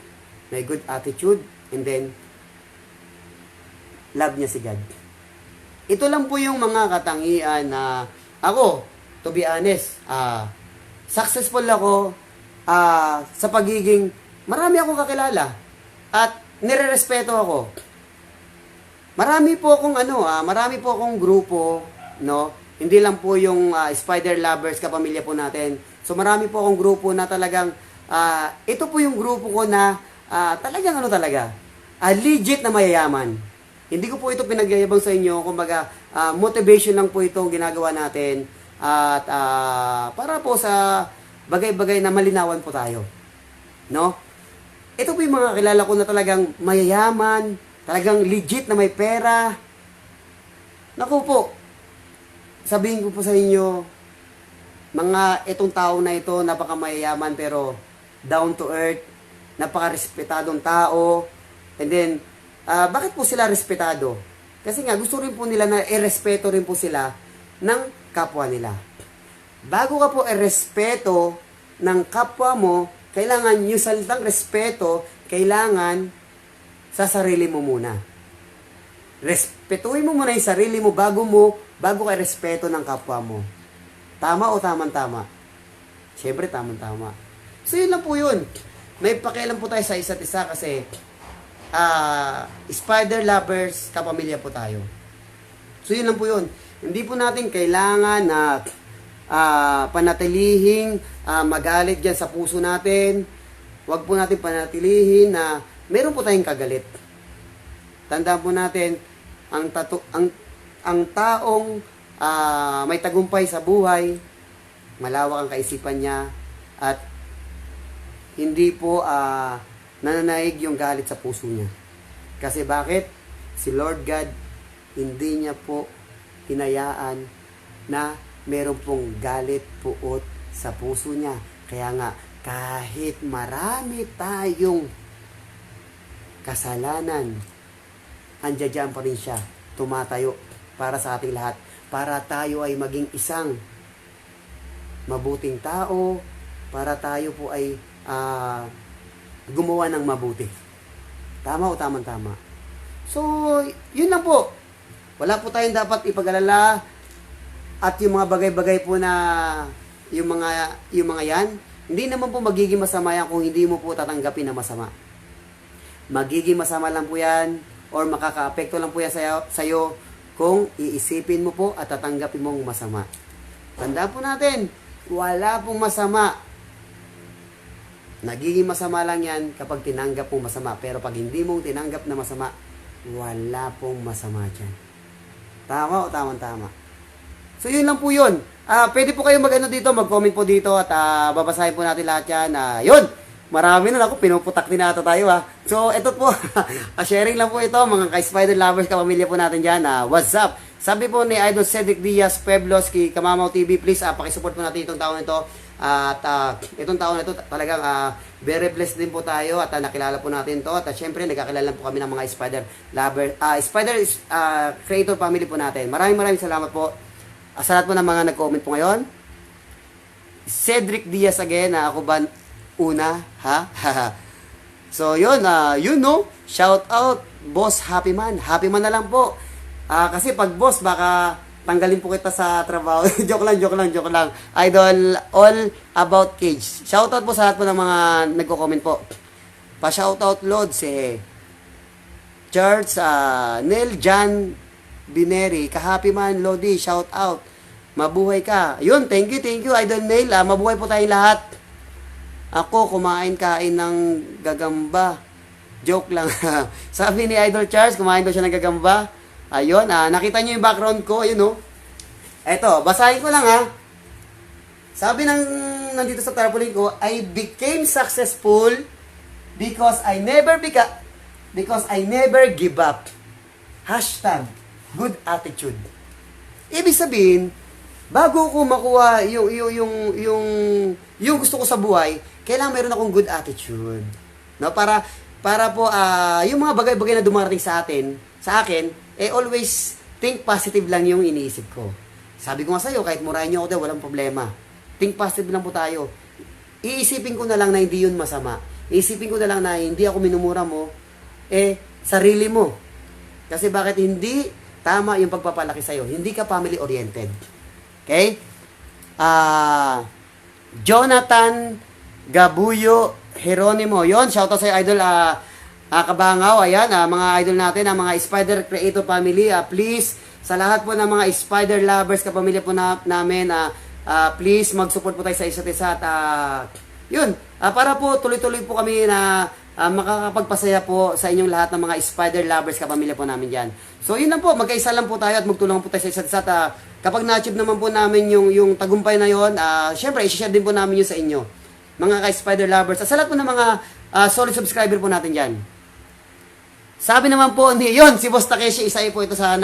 may good attitude, and then, love niya si God. Ito lang po yung mga katangian na ako, to be honest, successful ako sa pagiging, marami akong kakilala at nirerespeto ako. Marami po akong grupo, no? Hindi lang po yung Spider Lovers kapamilya po natin. So marami po akong grupo na talagang ito po yung grupo ko na talagang legit na mayayaman. Hindi ko po ito pinagyayabang sa inyo, kumbaga motivation lang po itong ginagawa natin. At para po sa bagay-bagay na malinawan po tayo. No? Ito po yung mga kilala ko na talagang mayayaman, talagang legit na may pera. Naku po, sabihin ko po sa inyo, itong tao na ito, napakamayayaman pero down to earth, napakarespetadong tao. And then, bakit po sila respetado? Kasi nga, gusto rin po nila na irespeto rin po sila ng kapwa nila. Bago ka po irespeto ng kapwa mo, kailangan yung salitang respeto, kailangan sa sarili mo muna. Respetuhin mo muna yung sarili mo bago ka respeto ng kapwa mo. Tama o tamang-tama? Siyempre, tamang-tama. So, yun lang po yun. May pakialam po tayo sa isa't isa kasi Spider Lovers, kapamilya po tayo. So, yun lang po yun. Hindi po natin kailangan na panatilihing magalit dyan sa puso natin. Huwag po natin panatilihin na meron po tayong kagalit. Tandaan po natin, ang taong may tagumpay sa buhay, malawak ang kaisipan niya, at hindi po nananaig yung galit sa puso niya. Kasi bakit? Si Lord God, hindi niya po hinayaan na meron pong galit puot sa puso niya. Kaya nga, kahit marami tayong kasalanan, andiyan pa rin siya, tumatayo para sa ating lahat, para tayo ay maging isang mabuting tao, para tayo po ay gumawa ng mabuti. Tama o tamang-tama? So, yun lang po. Wala po tayong dapat ipag-alala at yung mga bagay-bagay po na yung mga yan, hindi naman po magiging masama yan kung hindi mo po tatanggapin na masama. Magiging masama lang po yan or makaka-apekto lang po yan sa'yo kung iisipin mo po at tatanggapin mong masama. Tandaan po natin, wala pong masama. Nagiging masama lang yan kapag tinanggap mong masama. Pero pag hindi mong tinanggap na masama, wala pong masama dyan. Tama o tamang-tama? So yun lang po yun. Pwede po kayo mag-comment po dito at babasahin po natin lahat yan. Yun! Marami na ako, pinuputak din ata tayo So ito po, sharing lang po ito mga ka-Spider lovers, kapamilya po natin dyan. What's up? Sabi po ni Idol Cedric Diaz Pueblos kay Kamamaw TV, please pakisupport po natin itong taon ito. At itong taon na ito talagang very blessed din po tayo at nakilala po natin to. At syempre nagkakilala po kami ng mga Spider lover, Spider creator family po natin. Maraming salamat po sa lahat po ng mga nag-comment po ngayon. Cedric Diaz again, ako ba una? Ha? So yun, shout out Boss Happy Man. Happy Man na lang po. Kasi pag boss, baka tanggalin po kita sa trabaho. joke lang. Idol, all about cage. Shoutout po sa lahat po ng mga nagko-comment po. Pa-shoutout Lord si Charles, Neil Jan Bineri, ka-Happy Man, Lodi, shoutout. Mabuhay ka. Yun, thank you, Idol Neil. Mabuhay po tayong lahat. Ako, kain ng gagamba. Joke lang. Sabi ni Idol Charles, kumain daw siya ng gagamba. Ayun, nakita niyo yung background ko, ayun Eto, basahin ko lang Sabi nandito sa tarpaulin ko, I became successful because I never give up. Hashtag, good attitude. Ibig sabihin, bago ko makuha yung gusto ko sa buhay, kailangan meron akong good attitude. No, para po yung mga bagay-bagay na dumarating sa akin, always think positive lang yung iniisip ko. Sabi ko nga sa'yo, kahit murahin nyo ako daw, walang problema. Think positive lang po tayo. Iisipin ko na lang na hindi yun masama. Iisipin ko na lang na hindi ako minumura mo, sarili mo. Kasi bakit hindi tama yung pagpapalaki sa'yo? Hindi ka family-oriented. Okay? Jonathan Gabuyo Jeronimo. Yon, shoutout sa Idol Kabangaw, ayan, mga idol natin, mga Spider Creator Family, please, sa lahat po ng mga Spider lovers, kapamilya po namin, please, mag-support po tayo sa isa't isa, at yun, para po tuloy-tuloy po kami na makakapagpasaya po sa inyong lahat ng mga Spider lovers, kapamilya po namin dyan. So, yun lang po, magkaisa lang po tayo at magtulungan po tayo sa isa't isa, at kapag na-achieve naman po namin yung tagumpay na yun, syempre, isi-share din po namin yun sa inyo, mga ka-Spider lovers, at sa lahat po ng mga solid subscriber po natin dyan. Sabi naman po si Boss Takeshi, isa po ito sa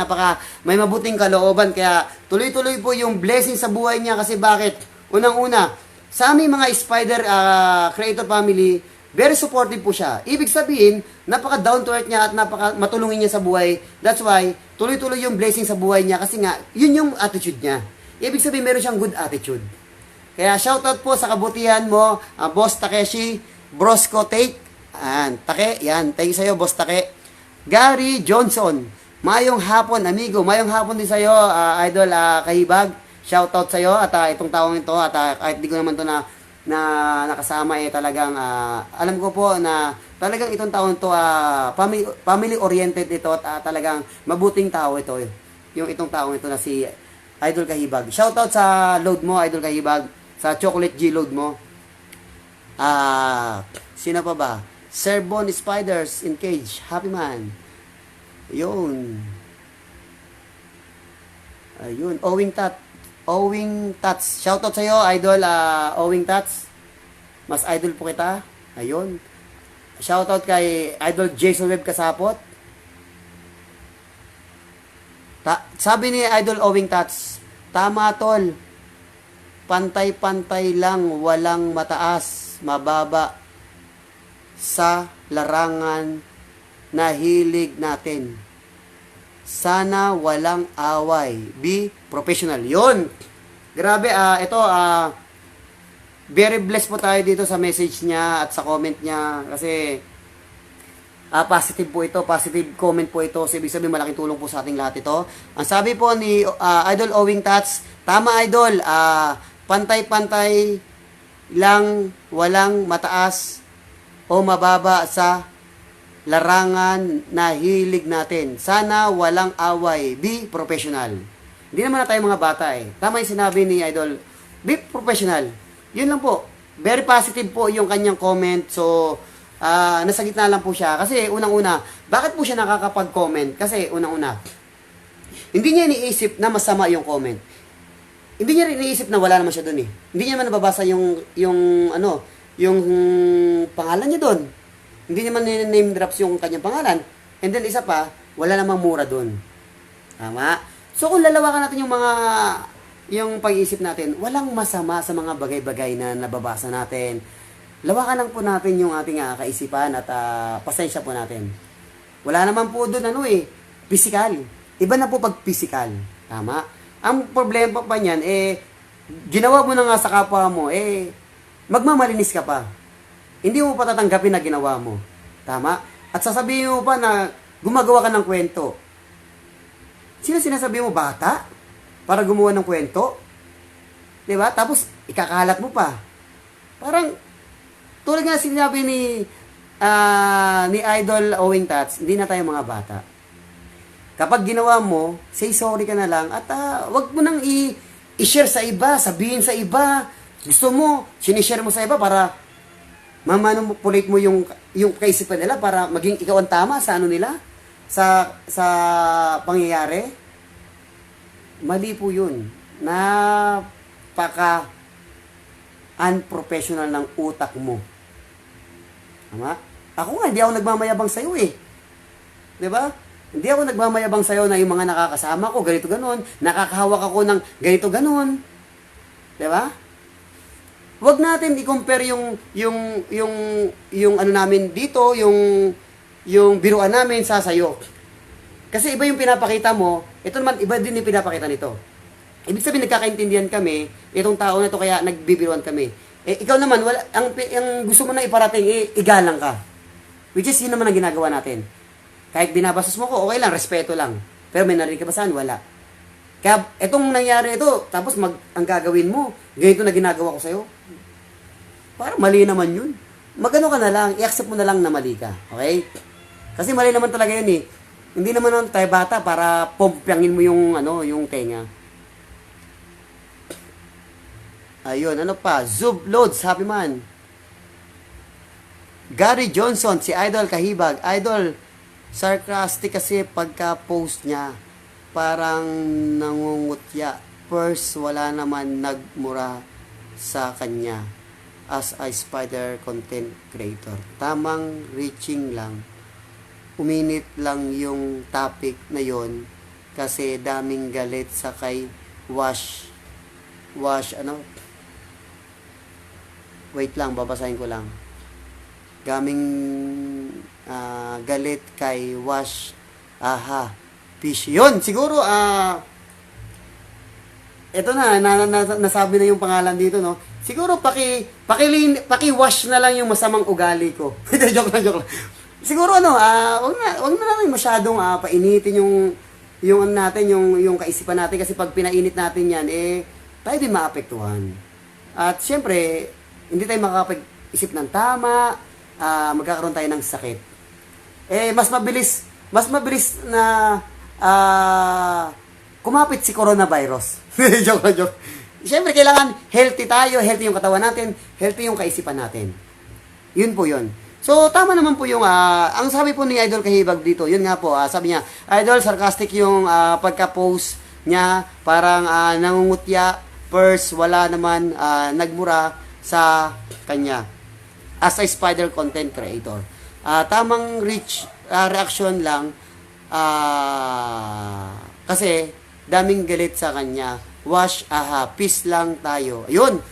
may mabuting kalooban, kaya tuloy-tuloy po yung blessing sa buhay niya. Kasi bakit? Unang-una, sa aming mga Spider Creator Family, very supportive po siya. Ibig sabihin, napaka-down to earth niya at napaka-matulungin niya sa buhay. That's why, tuloy-tuloy yung blessing sa buhay niya kasi nga, yun yung attitude niya. Ibig sabihin, meron siyang good attitude. Kaya shoutout po sa kabutihan mo, Boss Takeshi, Brosco Take, Take, yan, thank you sa'yo, Boss Take. Gary Johnson, mayong hapon, amigo, mayong hapon din sa'yo, Idol Kahibag, shoutout sa'yo, at itong taong ito, at kahit di ko naman to na nakasama, talagang, alam ko po na talagang itong taong ito, family-oriented ito, at talagang mabuting tao ito, yung itong taong ito na si Idol Kahibag. Shoutout sa load mo, Idol Kahibag, sa Chocolate G load mo. Sino pa ba? Serbon Spiders in Cage, Happy Man. Ayun. Owing Tats. Shoutout sa iyo, Idol Owing Tats. Mas idol po kita. Ayun. Shoutout kay Idol Jason Webb Kasapot. Sabi ni Idol Owing Tats, tama tol. Pantay-pantay lang, walang mataas, mababa sa larangan na hilig natin. Sana walang away. Be professional. Yun. Grabe, ito, very blessed po tayo dito sa message niya at sa comment niya. Kasi, positive po ito. Positive comment po ito. So, ibig sabihin, malaking tulong po sa ating lahat ito. Ang sabi po ni Idol Owing Tats, tama Idol, pantay-pantay lang, walang mataas o mababa sa larangan na hilig natin. Sana walang away. Be professional. Hindi naman na tayo mga bata eh. Tama yung sinabi ni Idol. Be professional. Yun lang po. Very positive po yung kanyang comment. So, nasa gitna lang po siya. Kasi unang-una, bakit po siya nakakapag-comment? Kasi unang-una, hindi niya iniisip na masama yung comment. Hindi niya rin iniisip na wala naman siya doon eh. Hindi niya naman nababasa yung pangalan niya doon. Hindi niya man name drops yung kanyang pangalan. And then isa pa, wala namang mura doon. Tama? So kung lalawakan natin yung pag-iisip natin, walang masama sa mga bagay-bagay na nababasa natin. Lawakan lang po natin yung ating kaisipan at pasensya po natin. Wala naman po doon physical. Iba na po pag physical. Tama? Ang problema pa niyan, ginawa mo na nga sa kapwa mo, magmamalinis ka pa. Hindi mo pa tatanggapin na ginawa mo. Tama? At sasabihin mo pa na gumagawa ka ng kwento. Sino sinasabi mo? Bata? Para gumawa ng kwento? Diba? Tapos, ikakalat mo pa. Parang, tulad nga sinabi ni Idol Owing Tats, hindi na tayo mga bata. Kapag ginawa mo, say sorry ka na lang at wag mo nang i-share sa iba, sabihin sa iba. Gusto mo, sinishare mo sa iba para mamanipulate mo yung kaisipan nila para maging ikaw ang tama sa nila, sa pangyayari. Mali po yun. Napaka unprofessional ng utak mo. Tama? Ako nga, hindi ako nagmamayabang sa'yo eh. Diba? Hindi ako nagmamayabang sa'yo na yung mga nakakasama ko, ganito ganon, nakakahawak ako ng ganito ganon. Diba? Huwag natin i-compare yung ano namin dito, yung biruan namin sa sayo. Kasi iba yung pinapakita mo, ito naman iba din yung pinapakita nito. Ibig sabihin nagkakaintindihan kami, itong tao na ito kaya nagbibiruan kami. Ikaw naman, ang gusto mo na iparating, igalang ka. Which is yun naman ang ginagawa natin. Kahit binabastos mo ko, okay lang, respeto lang. Pero may narinig ka ba saan? Wala. Kaya itong nangyari ito, tapos ang gagawin mo, ganito na ginagawa ko sa'yo. Parang mali naman yun. Magano ka na lang, i-accept mo na lang na mali ka. Okay? Kasi mali naman talaga yun eh. Hindi naman tayo bata para pompyangin mo yung tenga. Ayun, ano pa? Zub Loads, happy man. Gary Johnson, si Idol Kahibag. Idol, sarcastic kasi pagka-post niya. Parang nangungutya. First, wala naman nagmura sa kanya as a spider content creator. Tamang reaching lang. Uminit lang yung topic na yon kasi daming galit sa kay Wash wait lang, babasahin ko lang. Daming galit kay Wash Fish. Yun, siguro ito nasabi na yung pangalan dito, no? Siguro paki-wash na lang yung masamang ugali ko. joke lang. Siguro wag na natin masyadong painitin yung natin, yung kaisipan natin kasi pag pinainit natin yan, tayo din maapektuhan. At syempre, hindi tayo makakapag-isip ng tama, magkakaroon tayo ng sakit. Mas mabilis na kumapit si coronavirus. joke. Siyempre, kailangan healthy tayo, healthy yung katawan natin, healthy yung kaisipan natin. Yun po yun. So, tama naman po yung, ang sabi po ni Idol Kahibag dito, yun nga po, sabi niya, Idol, sarcastic yung pagka-post niya, parang nangungutya, first, wala naman nagmura sa kanya as a spider content creator. Tamang reaction lang, kasi daming galit sa kanya. Wash, peace lang tayo. Ayun.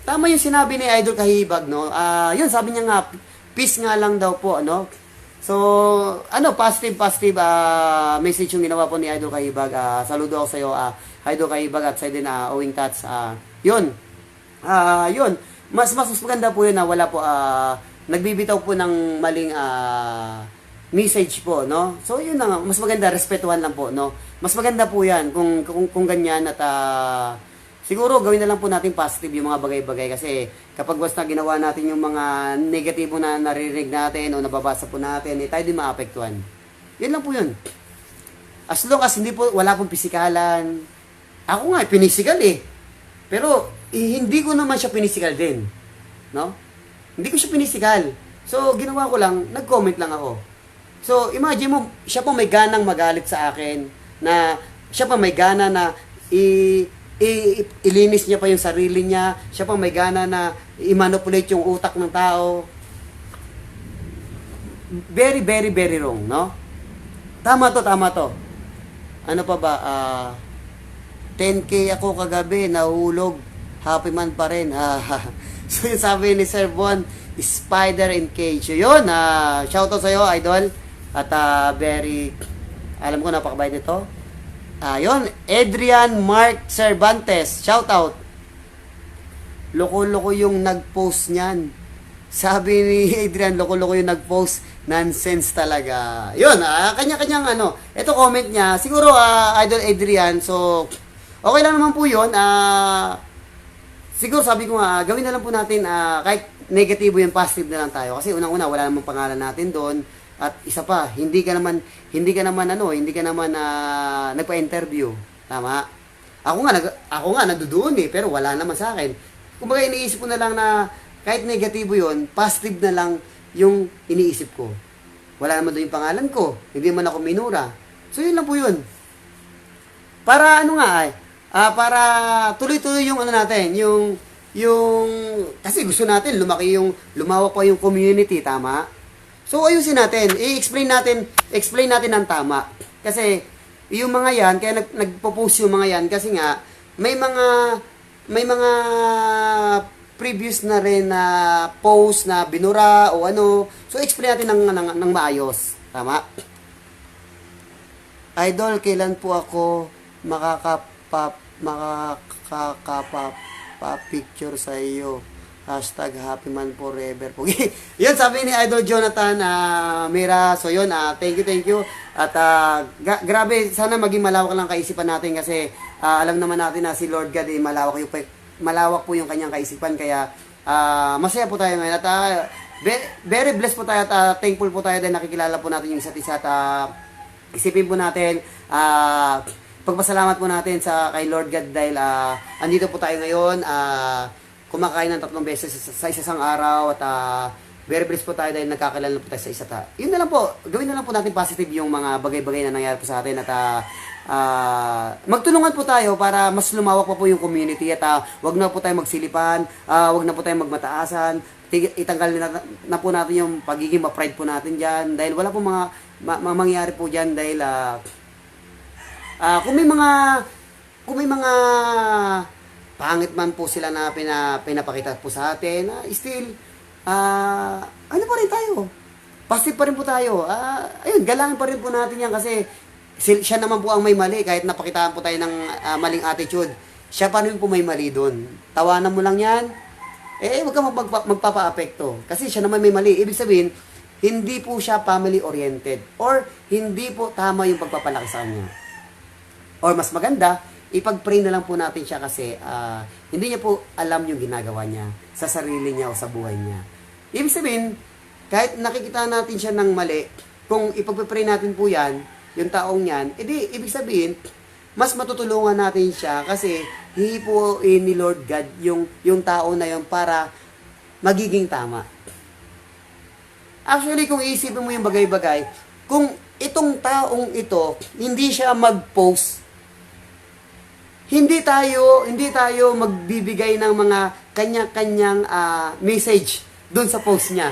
Tama yung sinabi ni Idol Kahibag, no? Yun, sabi niya nga, peace nga lang daw po, ano? So, positive message yung ginawa po ni Idol Kahibag. Saludo ako sa iyo, Idol Kahibag at sa din Owing Tats. Yun. Mas maganda po yun na wala po nagbibitaw po ng maling message po, no? So, yun na nga, mas maganda, respetuhan lang po, no? Mas maganda po yan kung ganyan at siguro gawin na lang po natin positive yung mga bagay-bagay kasi kapag basta ginawa natin yung mga negatibo na naririnig natin o nababasa po natin, tayo din maapektuhan. Yun lang po yun. As long as hindi po, wala pong pisikalan. Ako nga, pinisikal eh. Pero, hindi ko naman siya pinisikal din. No? Hindi ko siya pinisikal. So, ginawa ko lang, nag-comment lang ako. So, imagine mo, siya po may ganang magalit sa akin, na siya pa may gana na ilinis niya pa yung sarili niya, siya pa may gana na i-manipulate yung utak ng tao. Very, very, very wrong, no? Tama to. Ano pa ba? 10K ako kagabi, nahulog. Happy man pa rin. So, yung sabi ni Sir Bon, Spider in Cage. So, yun, shoutout sa'yo, idol. At very, alam ko, napakabait nito. Yun, Adrian Mark Cervantes, shoutout. Loko-loko yung nag-post niyan. Sabi ni Adrian, loko-loko yung nag-post. Nonsense talaga. Yun, kanya-kanyang ano. Ito comment niya. Siguro, Idol Adrian, so, okay lang naman po yun. Siguro sabi ko nga, gawin na lang po natin, kahit negatibo yung positive na lang tayo. Kasi unang-una, wala namang pangalan natin doon. At isa pa, hindi ka naman nagpa-interview. Tama? Ako nga nandoon eh, pero wala naman sa akin. Kumbaga iniisip ko na lang na kahit negatibo 'yon, positive na lang yung iniisip ko. Wala naman doon yung pangalan ko. Hindi man ako minura. So yun lang po yun. Para ano nga para tuloy-tuloy yung ano natin, yung kasi gusto natin lumawak pa yung community, tama? So ayusin natin, explain natin ng tama. Kasi yung mga yan, kaya nagpo-post yung mga yan kasi nga may mga previous na rin na post na binura o ano. So explain natin ng maayos, tama? Idol, kailan po ako makakapa-picture sa iyo? Hashtag happy man forever. Yun, sabi ni Idol Jonathan Mira. So yun, thank you. At grabe, sana maging malawak lang kaisipan natin kasi alam naman natin na si Lord God malawak po yung kanyang kaisipan. Kaya masaya po tayo ngayon. At very blessed po tayo at thankful po tayo dahil nakikilala po natin yung isa't isa. At isipin po natin, pagpasalamat po natin kay Lord God dahil andito po tayo ngayon. Kumakain ng 3 beses sa isang araw at very blessed po tayo dahil nagkakilala po tayo sa isa't isa. Yun na lang po, gawin na lang po natin positive yung mga bagay-bagay na nangyari po sa atin at magtulungan po tayo para mas lumawak pa po yung community at wag na po tayo magsilipan, wag na po tayo magmataasan, itanggal na po natin yung pagiging ma-pride po natin dyan dahil wala po mga mangyari po dyan dahil kung may mga pangit man po sila na pinapakita po sa atin, still, ano pa rin tayo? Positive pa rin po tayo. Ayun, galangin pa rin po natin yan kasi siya naman po ang may mali. Kahit napakitaan po tayo ng maling attitude, siya pa rin po may mali doon. Tawanan mo lang yan, huwag ka magpapa-apekto. Kasi siya naman may mali. Ibig sabihin, hindi po siya family-oriented or hindi po tama yung pagpapalaki sa kanya. Or mas maganda, ipag-pray na lang po natin siya kasi hindi niya po alam yung ginagawa niya sa sarili niya o sa buhay niya. Ibig sabihin, kahit nakikita natin siya ng mali, kung ipag-pray natin po yan, yung taong yan, ibig sabihin, mas matutulungan natin siya kasi hihipuin ni Lord God yung tao na yun para magiging tama. Actually, kung iisipin mo yung bagay-bagay, kung itong taong ito, hindi siya mag-post, hindi tayo magbibigay ng mga kanya-kanyang message doon sa post niya.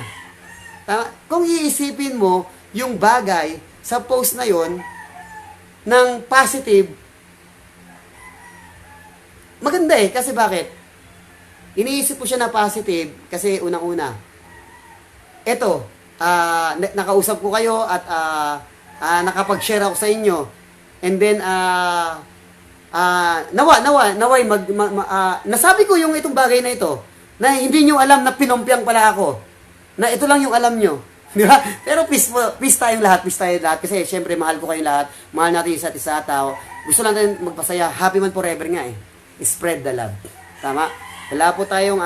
Kung iisipin mo yung bagay sa post na yon ng positive, maganda kasi bakit? Iniisip ko siya na positive kasi unang-una, eto, nakausap ko kayo at nakapag-share ako sa inyo. And then, naway nasabi ko yung itong bagay na ito na hindi nyo alam na pinompiang pala ako, na ito lang yung alam nyo, di ba? Pero peace tayong lahat kasi syempre mahal ko kayong lahat, mahal natin isa't isa, tao gusto natin magpasaya, happy man forever nga spread the love. Tama? Wala po tayong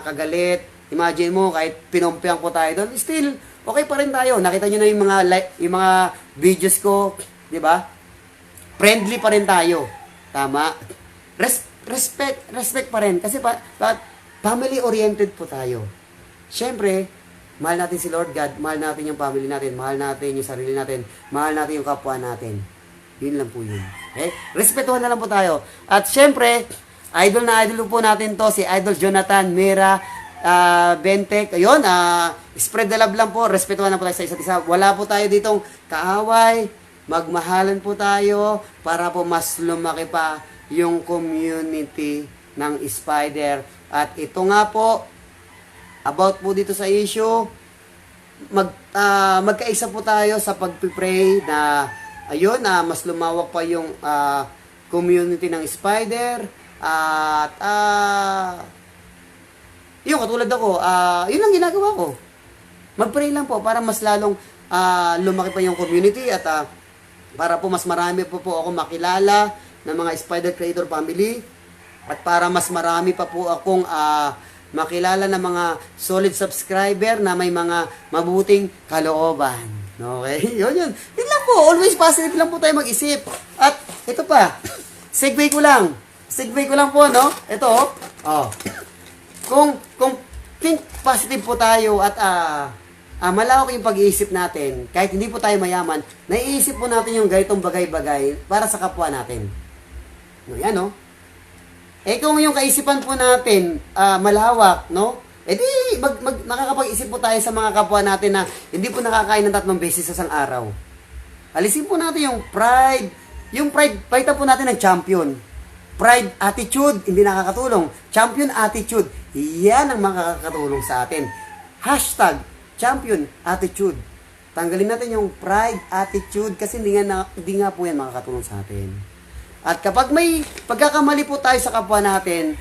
kagalit. Imagine mo, kahit pinompiang po tayo doon, still, okay pa rin tayo. Nakita nyo na yung mga videos ko, di ba? Friendly pa rin tayo. Tama? Respect pa rin. Kasi family-oriented po tayo. Siyempre, mahal natin si Lord God, mahal natin yung family natin, mahal natin yung sarili natin, mahal natin yung kapwa natin. Yun lang po yun. Okay? Respetuhan na lang po tayo. At siyempre, idol na idol po natin to, si Idol Jonathan Mira Bentek. Ayun, spread the love lang po. Respetuhan na po tayo sa isa't isa. Wala po tayo ditong kaaway. Magmahalan po tayo para po mas lumaki pa yung community ng Spider. At ito nga po, about po dito sa issue, magkaisa po tayo sa pagpipray na ayun, mas lumawak pa yung community ng Spider. At yun, katulad ako, yun lang ginagawa ko. Mag-pray lang po para mas lalong lumaki pa yung community at para po mas marami po ako makilala ng mga Spider Creator family at para mas marami pa po akong makilala ng mga solid subscriber na may mga mabuting kalooban. Okay? Yun. Yun lang po. Always positive lang po tayo mag-isip. At ito pa. Segue ko lang po, no? Ito, oh. Kung think positive po tayo at malawak yung pag-iisip natin, kahit hindi po tayo mayaman, naiisip po natin yung ganitong bagay-bagay para sa kapwa natin. Yan, no? Kung yung kaisipan po natin malawak, no? Di nakakapag-isip po tayo sa mga kapwa natin na hindi po nakakain ng 3 beses sa isang araw. Alisin po natin yung pride. Yung pride, palitan po natin ng champion. Pride attitude, hindi nakakatulong. Champion attitude, yan ang makakatulong sa atin. Hashtag champion attitude. Tanggalin natin yung pride attitude kasi hindi nga po yan makakatulong sa atin. At kapag may pagkakamali po tayo sa kapwa natin,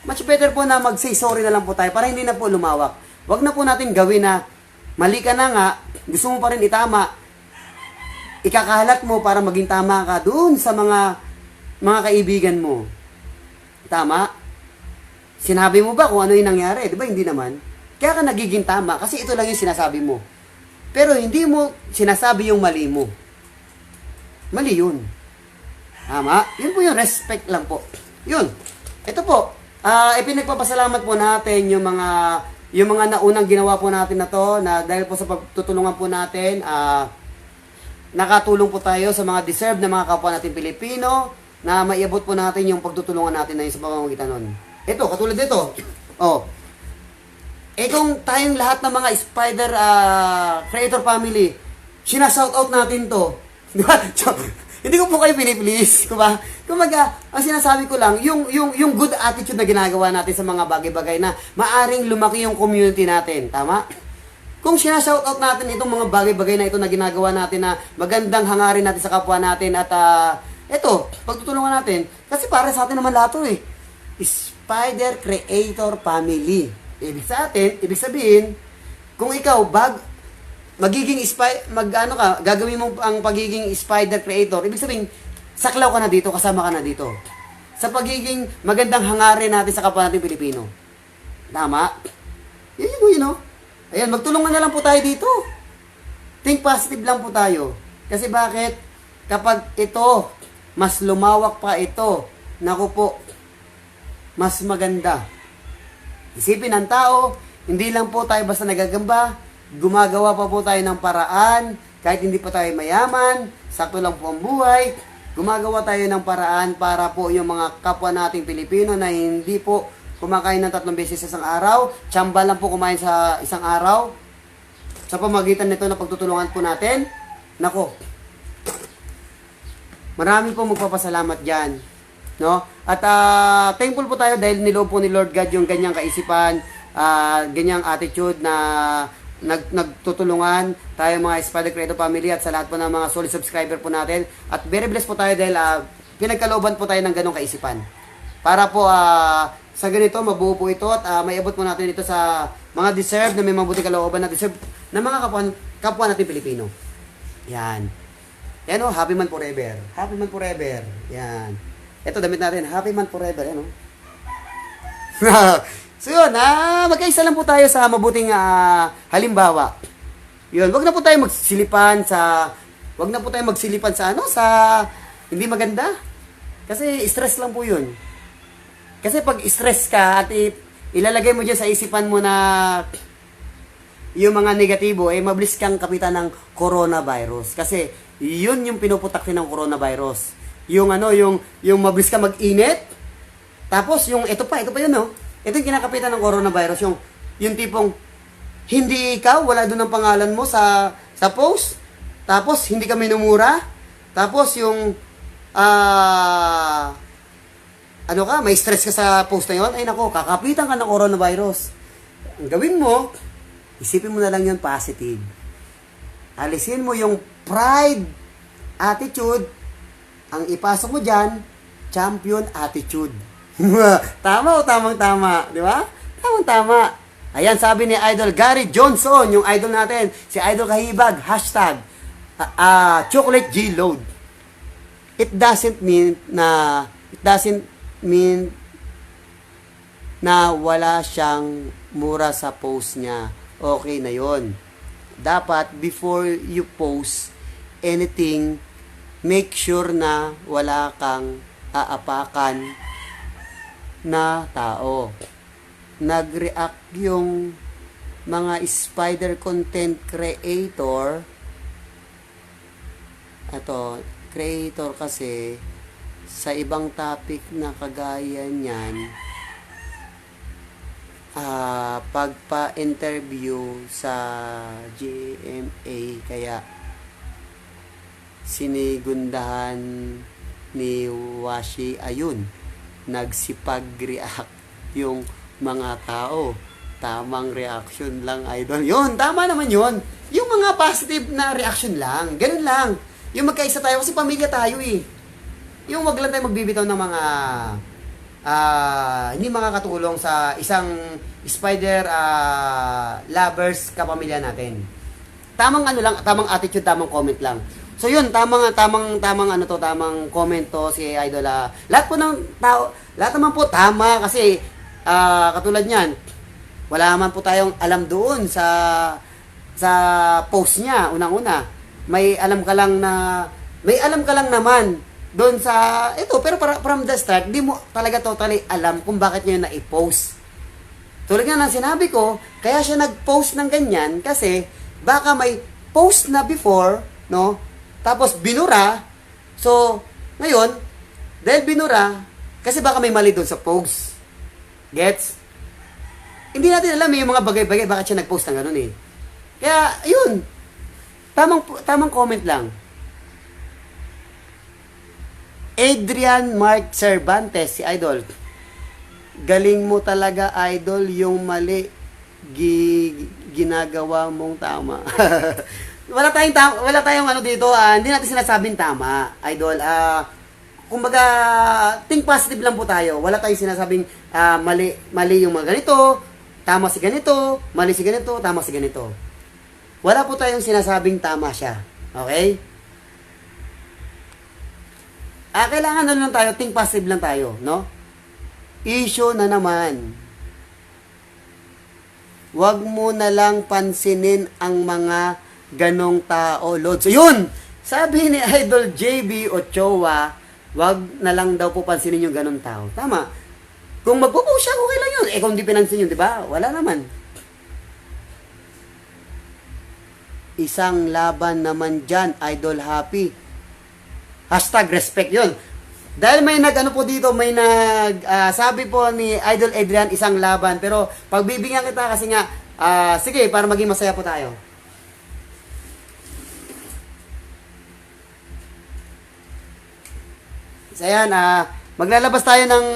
much better po na mag-say sorry na lang po tayo para hindi na po lumawak. Huwag na po natin gawin na mali ka na nga, gusto mo pa rin itama, ikakahalat mo para maging tama ka doon sa mga kaibigan mo. Tama? Sinabi mo ba kung ano yung nangyari? Di ba hindi naman? Kaya ka nagiging tama kasi ito lang yung sinasabi mo. Pero hindi mo sinasabi yung mali mo. Mali yun. Tama? Yun po yung respect lang po. Yun. Ito po. Ipinagpapasalamat po natin yung mga naunang ginawa po natin na to na dahil po sa pagtutulungan po natin, nakatulong po tayo sa mga deserve na mga kapwa natin Pilipino na maiabot po natin yung pagtutulungan natin na yun sa pamamagitan nun. Ito, katulad dito. Oh. Kung tayong lahat ng mga Spider Creator family, sinasoutout natin to. Di ba? Hindi ko po kayo piniplease, diba? Kumaga, ang sinasabi ko lang, yung good attitude na ginagawa natin sa mga bagay-bagay na maaring lumaki yung community natin, tama? Kung sinashoutout natin itong mga bagay-bagay na ito na ginagawa natin na magandang hangarin natin sa kapwa natin at ito, pagtutulungan natin, kasi para sa atin naman lahat ito Spider Creator Family. Ibig sabihin, kung ikaw, gagawin mo ang pagiging Spider Creator, ibig sabihin, saklaw ka na dito, kasama ka na dito. Sa pagiging magandang hangarin natin sa kapwa natin Pilipino. Tama? Yun, no? Ayan, magtulungan na lang po tayo dito. Think positive lang po tayo. Kasi bakit? Kapag ito, mas lumawak pa ito, naku po, mas maganda. Isipin ng tao, hindi lang po tayo basta nagagamba, gumagawa pa po tayo ng paraan, kahit hindi pa tayo mayaman, sakto lang po ang buhay, gumagawa tayo ng paraan para po yung mga kapwa nating Pilipino na hindi po kumakain ng 3 beses sa isang araw, tsamba lang po kumain sa isang araw, sa pamagitan nito na pagtutulungan po natin, nako, marami po magpapasalamat dyan. No? At thankful po tayo dahil niloob po ni Lord God yung ganyang kaisipan, ganyang attitude na nagtutulungan tayo mga Spider Creator Family at sa lahat po ng mga solid subscriber po natin. At very blessed po tayo dahil pinagkalooban po tayo ng ganong kaisipan. Para po sa ganito, mabuo po ito at maiabot po natin ito sa mga deserve na may mabuti kalooban na deserve na mga kapwa natin Pilipino. Yan. Yan o, happy man forever. Happy man forever. Yan. Ito, damit natin. Happy man forever. Yan, oh. So yun, magkaisa lang po tayo sa mabuting halimbawa. Yun, wag na po tayo magsilipan sa sa hindi maganda. Kasi stress lang po yun. Kasi pag stress ka at ilalagay mo dyan sa isipan mo na yung mga negatibo, mabilis kang kapitan ng coronavirus. Kasi yun yung pinuputak din ng coronavirus. Yung yung mabilis ka mag-init. Tapos ito pa yun, no. Ito yung kinakapitan ng coronavirus, yung tipong hindi ikaw, wala doon ang pangalan mo sa post. Tapos hindi ka minumura. Tapos may stress ka sa post na yun. Ay nako, kakapitan ka ng coronavirus. Ang gawin mo, isipin mo na lang yun positive. Alisin mo yung pride attitude. Ang ipasok mo dyan, champion attitude. Tama o tamang-tama? Di ba? Tamang-tama. Ayan, sabi ni Idol Gary Johnson, yung idol natin, si Idol Kahibag, hashtag, chocolate G-load. It doesn't mean na wala siyang mura sa post niya. Okay na yon. Dapat, before you post anything, make sure na wala kang aapakan na tao. Nag-react yung mga spider content creator. Creator kasi sa ibang topic na kagaya niyan, pagpa-interview sa GMA, kaya sinigundahan ni Washi, ayun, nagsipag-react yung mga tao. Tamang reaction lang, idol. Yun, tama naman yun. Yung mga positive na reaction lang. Ganun lang. Yung magkaisa tayo, kasi pamilya tayo eh. Yung wag lang tayo magbibitaw ng mga hindi makakatulong sa isang spider lovers kapamilya natin. Tamang tamang attitude, tamang comment lang. So yun, tamang comment to si Idol. Lahat po ng tao, lahat naman po tama kasi katulad niyan, wala naman po tayong alam doon sa post niya. Unang-una, may alam ka lang naman doon sa ito, pero from the start, di mo talaga totally alam kung bakit niya na-i-post. Tulad nga ng sinabi ko, kaya siya nag-post ng ganyan kasi baka may post na before, no? Tapos binura. So, ngayon, dahil binura, kasi baka may mali doon sa post. Gets? Hindi natin alam yung mga bagay-bagay bakit siya nag-post ng ganun eh. Kaya, yun. Tamang comment lang. Adrian Mark Cervantes, si Idol. Galing mo talaga, Idol, yung mali ginagawa mong tama. wala tayong dito, hindi natin sinasabing tama, Idol. Kumbaga, think positive lang po tayo. Wala tayong sinasabing mali yung mga ganito, tama si ganito, mali si ganito, tama si ganito. Wala po tayong sinasabing tama siya. Okay? Kailangan lang tayo, think positive lang tayo, no? Issue na naman. Huwag mo na lang pansinin ang mga ganong tao, Lord. So, yun! Sabi ni Idol JB Ochoa, wag na lang daw po pansinin yung ganong tao. Tama. Kung magpo-post siya, okay lang yun. Kung di pinansin yun, di ba? Wala naman. Isang laban naman dyan, Idol Happy. Hashtag respect yun. Dahil may po dito, may sabi po ni Idol Adrian, isang laban. Pero pagbibigyan kita kasi nga, sige, para maging masaya po tayo. So yan, maglalabas tayo ng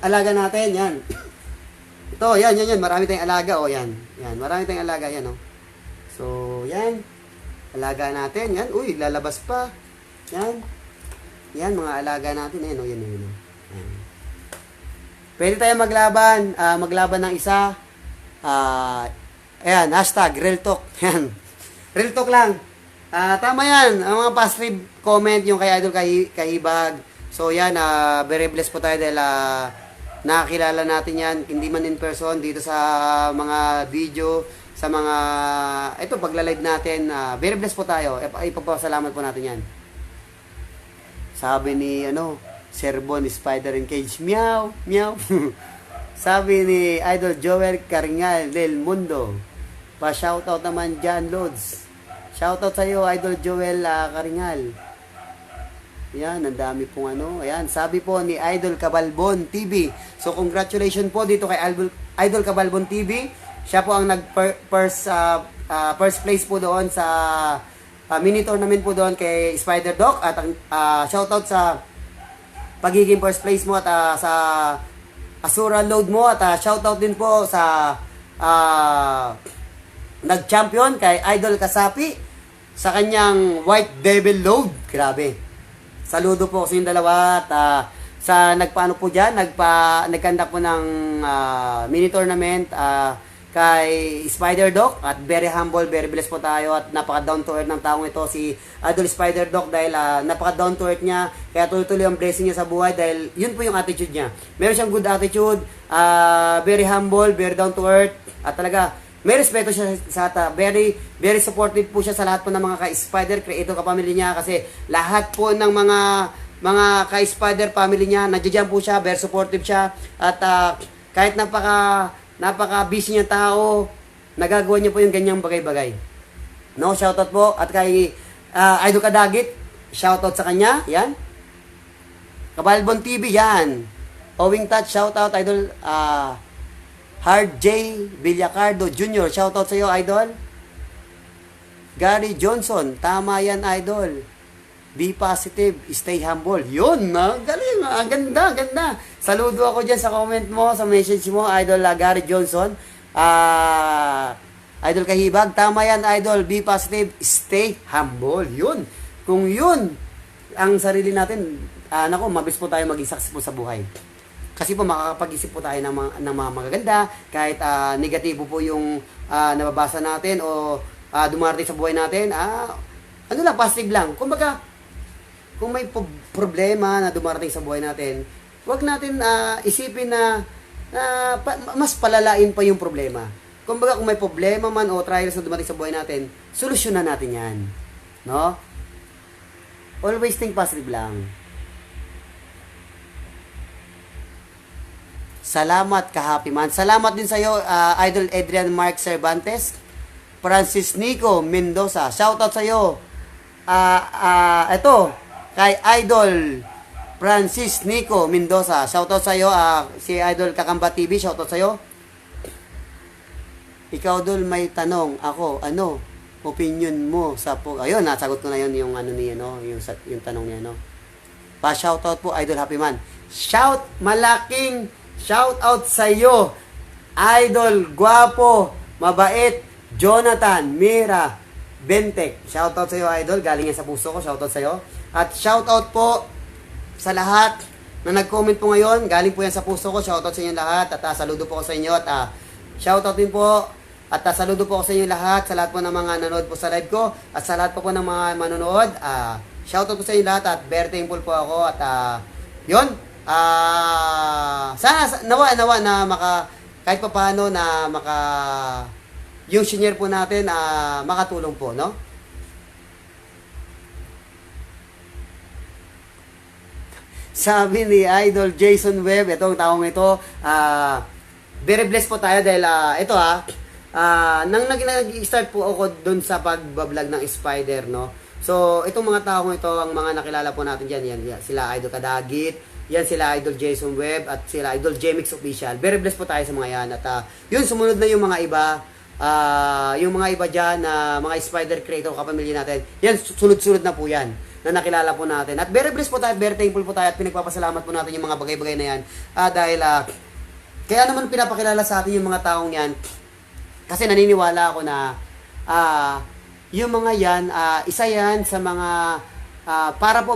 alaga natin, yan. Ito, yan, marami tayong alaga, yan. Yan, marami tayong alaga, yan, So, yan. Alaga natin, yan. Uy, lalabas pa. Yan. Yan, mga alaga natin. Ayan, yan. Pwede tayo maglaban ng isa. Ayan, hashtag, real talk. Yan. Real talk lang. Tama yan. Ang mga positive comment, yung kay Idol Kahibag, So yan, very blessed po tayo dahil nakakilala natin yan, hindi man in person, dito sa mga video, sa mga, ito, pagla-live natin, very blessed po tayo. Ipagpapasalamat po natin yan. Sabi ni, Sir Bon, Spider and Cage, meow, meow. Sabi ni Idol Joel Caringal del Mundo, pa-shoutout naman dyan, Lods. Shoutout sa iyo, Idol Joel Caringal. Yan, ang dami pong Ayan, sabi po ni Idol Cabalbon TV. So, congratulations po dito kay Idol Cabalbon TV. Siya po ang first place po doon sa mini tournament po doon kay Spider Doc. At shoutout sa pagiging first place mo at sa Asura load mo. At shoutout din po sa nag-champion kay Idol Kasapi sa kanyang White Devil load. Grabe. Saludo po sa yung dalawa. At sa nagpaano po dyan, nagkanda po ng mini tournament kay Spider Doc. At very humble, very blessed po tayo. At napaka down to earth ng taong ito, si Idol Spider Doc, dahil napaka down to earth niya. Kaya tuloy-tuloy ang blessing niya sa buhay dahil yun po yung attitude niya. Meron siyang good attitude, very humble, very down to earth. At talaga, may respeto siya sa very very supportive po siya sa lahat po ng mga ka-Spider Creator kapamilya niya, kasi lahat po ng mga ka-Spider family niya nandiyan po siya, very supportive siya. At kahit napaka busy niyang tao, nagagawa niya po yung ganyang bagay-bagay. No, shoutout po. At kay Idol Kadagit, shoutout sa kanya. Yan. Cabalbon TV, yan. Owing Touch, shoutout Idol Hard J. Villacardo Jr. Shoutout sa iyo, Idol. Gary Johnson, tama yan, Idol. Be positive, stay humble. Yun, galing. Ang ganda, ganda. Saludo ako dyan sa comment mo, sa message mo, Idol Gary Johnson. Idol Kahibag, tama yan, Idol. Be positive, stay humble. Yun. Kung yun ang sarili natin, mabilis po tayo maging successful sa buhay. Kasi po makakapag-isip po tayo ng mga magaganda, kahit negatibo po yung nababasa natin o dumarating sa buhay natin, positive lang. Kumbaga, kung may problema na dumarating sa buhay natin, huwag natin isipin na mas palalain pa yung problema. Kumbaga, kung may problema man o trials na dumating sa buhay natin, solusyonan natin yan. No? Always think positive lang. Salamat, ka-happy man. Salamat din sa iyo, Idol Adrian Mark Cervantes. Francis Nico Mendoza. Shoutout sa iyo. Ito, kay Idol Francis Nico Mendoza. Shoutout sa iyo, si Idol Kakamba TV. Shoutout sa iyo. Ikaw, Dol, may tanong. Ako, opinion mo sa ayun, nasagot ko na yun yung niya, yung tanong niya, Pa-shoutout po, Idol Happy Man. Malaking shout out sa iyo, Idol Guapo, Mabait, Jonathan Mira Bentek. Shout out sa iyo, Idol. Galing yan sa puso ko. Shout out sa iyo. At shout out po sa lahat na nag-comment po ngayon. Galing po yan sa puso ko. Shout out sa inyo lahat. At saludo po ko sa inyo. At shout out din po. At saludo po ko sa inyo lahat. Sa lahat po ng mga nanood po sa live ko. At sa lahat po ng mga manonood. Shout out po sa inyo lahat. At very thankful po ako. At yun. Sana nawa na kahit pa paano na yung senior po natin makatulong po, no? Sabi ni Idol Jason Webb, itong taong ito, very blessed po tayo dahil ito nang nag-start po ako dun sa pagbablog ng Spider, no? So, itong mga taong ito, ang mga nakilala po natin dyan, yan sila Idol Kadagit, yan sila Idol Jason Webb at sila Idol Jemix Official. Very blessed po tayo sa mga yan. At yun, sumunod na yung mga iba. Yung mga iba dyan na mga Spider Creator kapamilya natin. Yan, sunod-sunod na po yan na nakilala po natin. At very blessed po tayo, very thankful po tayo at pinagpapasalamat po natin yung mga bagay-bagay na yan. Dahil, kaya naman pinapakilala sa atin yung mga taong yan. Kasi naniniwala ako na yung mga yan, isa yan sa mga para po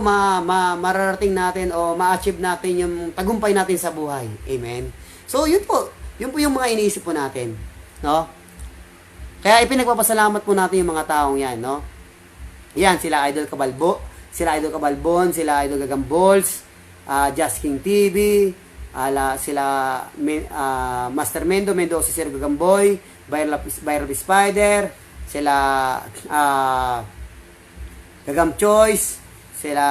mararating natin o ma-achieve natin yung tagumpay natin sa buhay. Amen. So, yun po yung mga iniisip po natin, no? Kaya ipinagpapasalamat po natin yung mga taong yan, no? Yan, sila Idol Cabalbo, sila Idol Cabalbon, sila Idol Gagambols, Just King TV, sila Master Mendo si Sir Gagamboy, Viral Spider, sila Gagam Choice, sila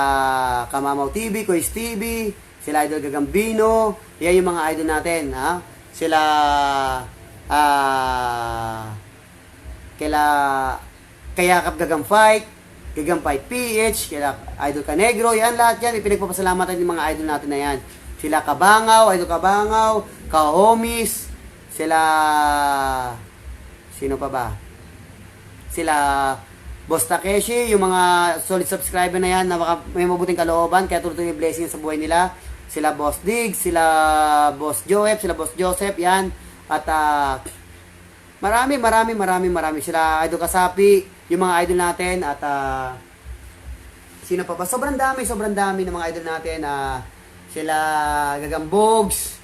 Kamamaw TV, Kois TV, sila Idol Gagambino, yan yung mga idol natin, ha? Sila Kayakap Gagam Fight PH, kila Idol Canegro, yan lahat yan, ipinagpapasalamatan yung mga idol natin na yan. Sila Kabangaw, Idol Kabangaw, Kahomis, sila, sino pa ba? Sila Boss Takeshi, yung mga solid subscriber na yan na may mabuting kalooban, kaya tuloy yung blessing sa buhay nila. Sila Boss Diggs, sila Boss Joep, sila Boss Joseph, yan. At marami. Sila Idol Kasapi, yung mga idol natin. At sino pa ba? Sobrang dami ng mga idol natin. Sila Gagambogs,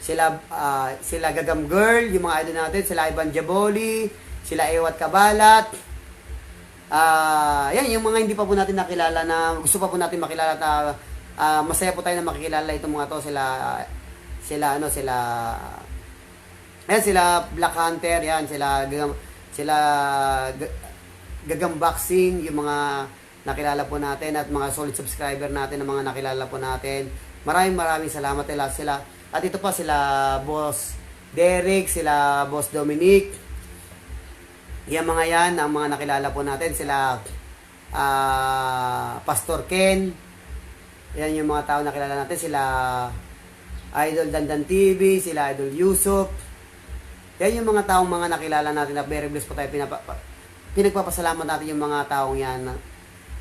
sila Gagam Girl, yung mga idol natin, sila Ivan Jaboli, sila Ewat Kabalat. Yan yung mga hindi pa po natin nakilala na gusto pa po natin makilala at masaya po tayo na makikilala itong mga to, sila Black Hunter, yan, sila Gagam Boxing, yung mga nakilala po natin at mga solid subscriber natin na mga nakilala po natin. Maraming salamat sila. At ito pa sila Boss Derek, sila Boss Dominic. Yan mga yan, ang mga nakilala po natin. Sila Pastor Ken. Yan yung mga tao nakilala natin. Sila Idol Dandan TV, sila Idol Yusuf. Yan yung mga taong mga nakilala natin na very blessed po tayo. Pinagpapasalamat natin yung mga taong yan.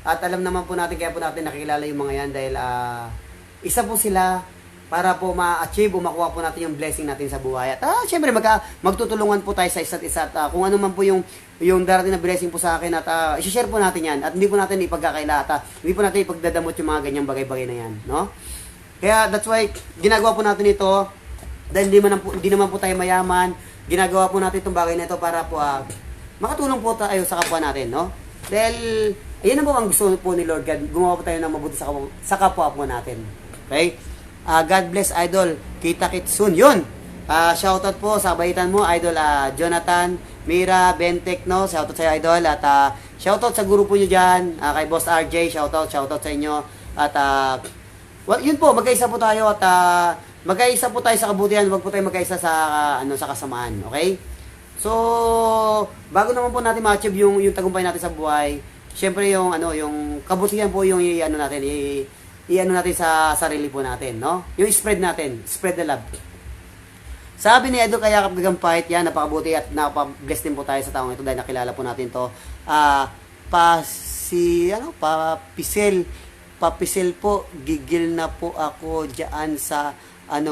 At alam naman po natin, kaya po natin nakilala yung mga yan dahil isa po sila para po ma-achieve o makuha po natin yung blessing natin sa buhay. At syempre magtutulungan po tayo sa isa't isa. At kung ano man po yung darating na blessing po sa akin at i-share po natin yan. At hindi po natin ipagkakaila at hindi po natin ipagdadamot yung mga ganyang bagay-bagay na yan. No? Kaya that's why ginagawa po natin ito dahil hindi naman po tayo mayaman. Ginagawa po natin itong bagay na ito para po makatulong po tayo sa kapwa natin. No? Dahil ayan na po ang gusto po ni Lord God. Gumawa po tayo ng mabuti sa kapwa po natin. Okay? God bless, Idol. Kita-kit soon. Yun. Shoutout po sa baitan mo, Idol Jonathan, Mira, Bentek, no? Shoutout sa Idol. At shoutout sa grupo nyo dyan. Kay Boss RJ, shoutout sa inyo. At yun po, magkaisa po tayo. At magkaisa po tayo sa kabutihan. Huwag po tayo magkaisa sa kasamaan. Okay? So, bago naman po natin ma-achieve yung tagumpay natin sa buhay, syempre yung kabutihan po yung natin sa sarili po natin, no? Yung spread the love. Sabi ni Idol Kayakap Gagam Fight, yan, napakabuti at napaka-bless din po tayo sa taong ito dahil nakilala po natin to. Papisel po, gigil na po ako diyan sa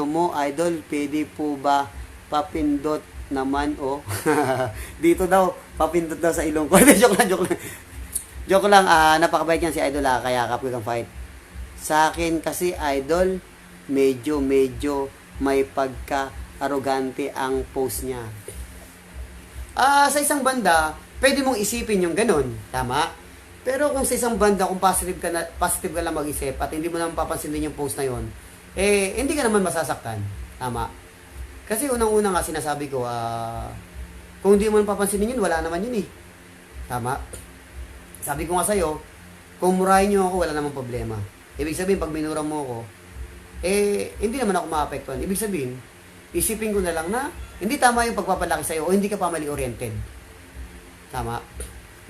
mo, Idol, pwede po ba papindot naman, oh? Dito daw, papindot daw sa ilong ko. Joke lang, napakabait yan si Idol Kayakap Gagam Fight. Sa akin kasi, Idol, medyo may pagka-arrogante ang post niya. Sa isang banda, pwede mong isipin yung ganun. Tama? Pero kung sa isang banda, kung positive ka lang mag-isip at hindi mo naman papansinin yung post na yun, hindi ka naman masasaktan. Tama? Kasi unang-una nga sinasabi ko, kung hindi mo naman papansinin yun, wala naman yun eh. Tama? Sabi ko nga sa'yo, kung murahin nyo ako, wala namang problema. Ibig sabihin, pag minura mo ako, hindi naman ako maapektuhan. Ibig sabihin, isipin ko na lang na hindi tama yung pagpapalaki sa'yo o hindi ka family-oriented. Tama?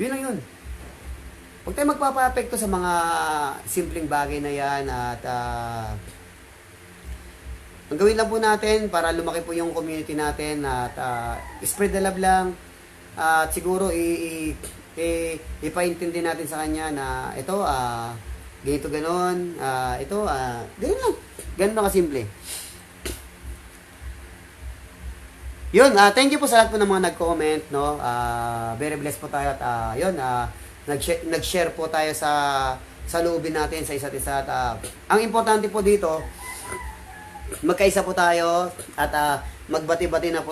Yun lang yun. Huwag tayo magpapa-apekto sa mga simpleng bagay na yan at ang gawin lang po natin para lumaki po yung community natin at spread the love lang at siguro ipaintindi natin sa kanya na ito, ganito ganon, ganun lang. Ganun lang kasimple. Yun, thank you po sa lahat po ng mga nag-comment, no? Very blessed po tayo at yun, nag-share po tayo sa loobin natin sa isa't isa at ang importante po dito, magkaisa po tayo at magbati-bati na po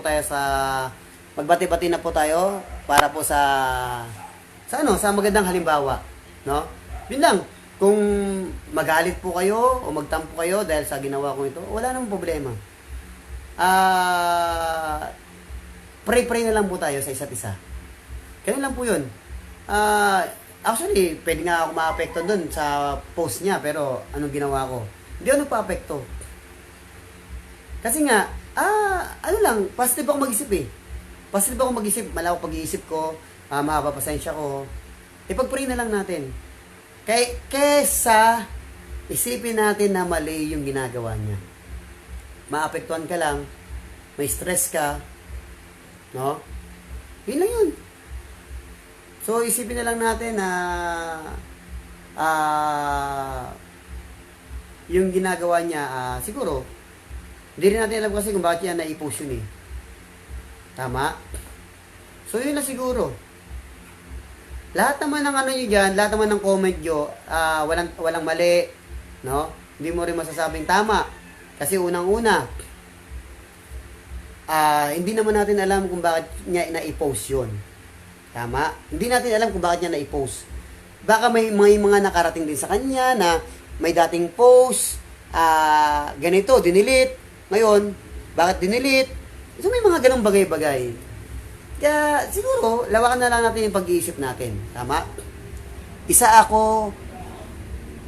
tayo para po sa magandang halimbawa, no? Yun lang. Kung magalit po kayo o magtampo kayo dahil sa ginawa ko ito, wala namang problema. Pray-pray na lang po tayo sa isa't isa. Ganun lang po yun. Actually, pwede nga ako ma-apekto dun sa post niya, pero anong ginawa ko? Hindi ako nagpa-apekto. Kasi nga, ano lang, positive ako mag-isip eh. Positive ako mag-isip, malawak pag-iisip ko, mahaba pasensya ko. Ipag-pray na lang natin. Kesa isipin natin na mali yung ginagawa niya. Maapektuhan ka lang, may stress ka, no? Yun lang yun. So, isipin na lang natin na yung ginagawa niya, siguro, hindi rin natin alam kasi kung bakit yan na-post yun eh. Tama? So, yun na siguro. Lahat naman ng ano nyo dyan, lahat naman ng comment nyo, walang mali, no? Hindi mo rin masasabing tama. Kasi unang-una, hindi naman natin alam kung bakit niya na-post yun. Tama? Hindi natin alam kung bakit niya na-post. Baka may mga nakarating din sa kanya na may dating post, ganito, dinilit. Ngayon, bakit dinilit? So may mga ganong bagay-bagay. Kaya siguro, lawakan na lang natin yung pag-iisip natin. Tama?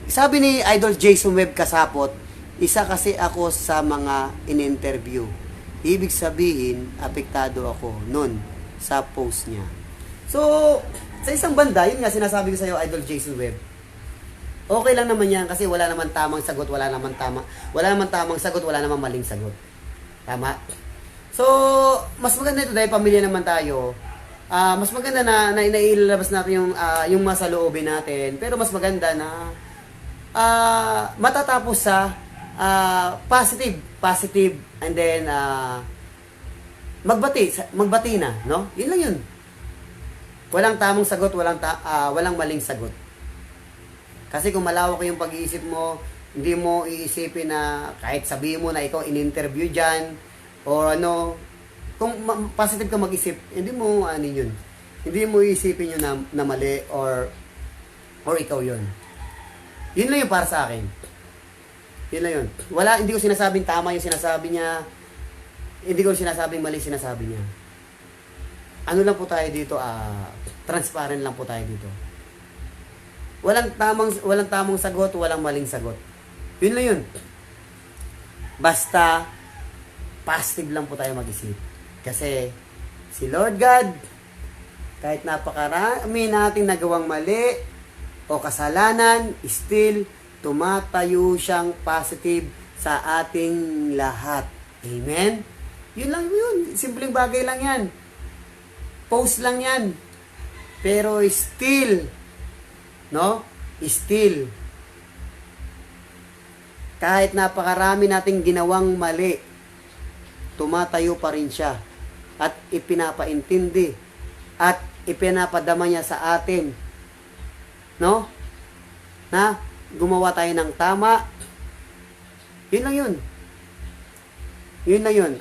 Sabi ni Idol Jason Webb Kasapot, isa kasi ako sa mga in-interview. Ibig sabihin, apektado ako nun sa post niya. So, sa isang banda, yun nga sinasabi ko sa iyo, Idol Jason Webb. Okay lang naman yan kasi wala naman tamang sagot, wala naman tamang sagot, wala naman maling sagot. Tama? So, mas maganda ito dahil pamilya naman tayo. Mas maganda na inailalabas natin yung masaloobin natin. Pero mas maganda na matatapos sa positive and then magbati na, no? Yun lang yun. Walang tamang sagot, walang maling sagot. Kasi kung malawak yung pag-iisip mo, hindi mo iisipin na kahit sabihin mo na ikaw in-interview dyan, o ano, kung positive ka mag-isip, hindi mo yun. Hindi mo iisipin yun na mali or ikaw yun. Yun lang yung para sa akin. Yun lang yun. Hindi ko sinasabing tama yung sinasabi niya. Hindi ko sinasabing mali sinasabi niya. Ano lang po tayo dito, transparent lang po tayo dito. Walang tamang sagot, walang maling sagot. Yun lang yun. Basta positive lang po tayo mag-isip. Kasi si Lord God, kahit napakarami nating nagawang mali o kasalanan, still tumatayo siyang positive sa ating lahat. Amen? Yun lang yun. Simpleng bagay lang yan. Post lang yan. Pero still, no? Still, kahit napakarami nating ginawang mali, tumatayo pa rin siya at ipinapaintindi at ipinapadama niya sa atin, no? Na gumawa tayo ng tama. Yun lang yun. Yun lang yun.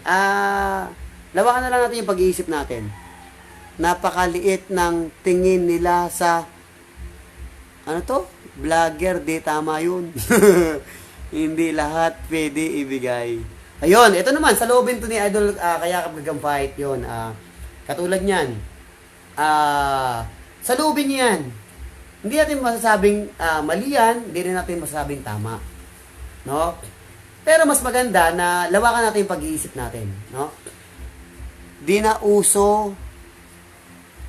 Lawakan na lang natin yung pag-iisip natin. Napakaliit ng tingin nila sa vlogger, di tama yun. Hindi lahat pwede ibigay. Ayun, ito naman, sa loobin to ni Idol Kayakap Gagampahit yun. Katulad niyan. Sa loobin niyan. Hindi natin masasabing mali yan, hindi rin natin masasabing tama. No? Pero mas maganda na lawakan natin yung pag-iisip natin. No? Di na uso,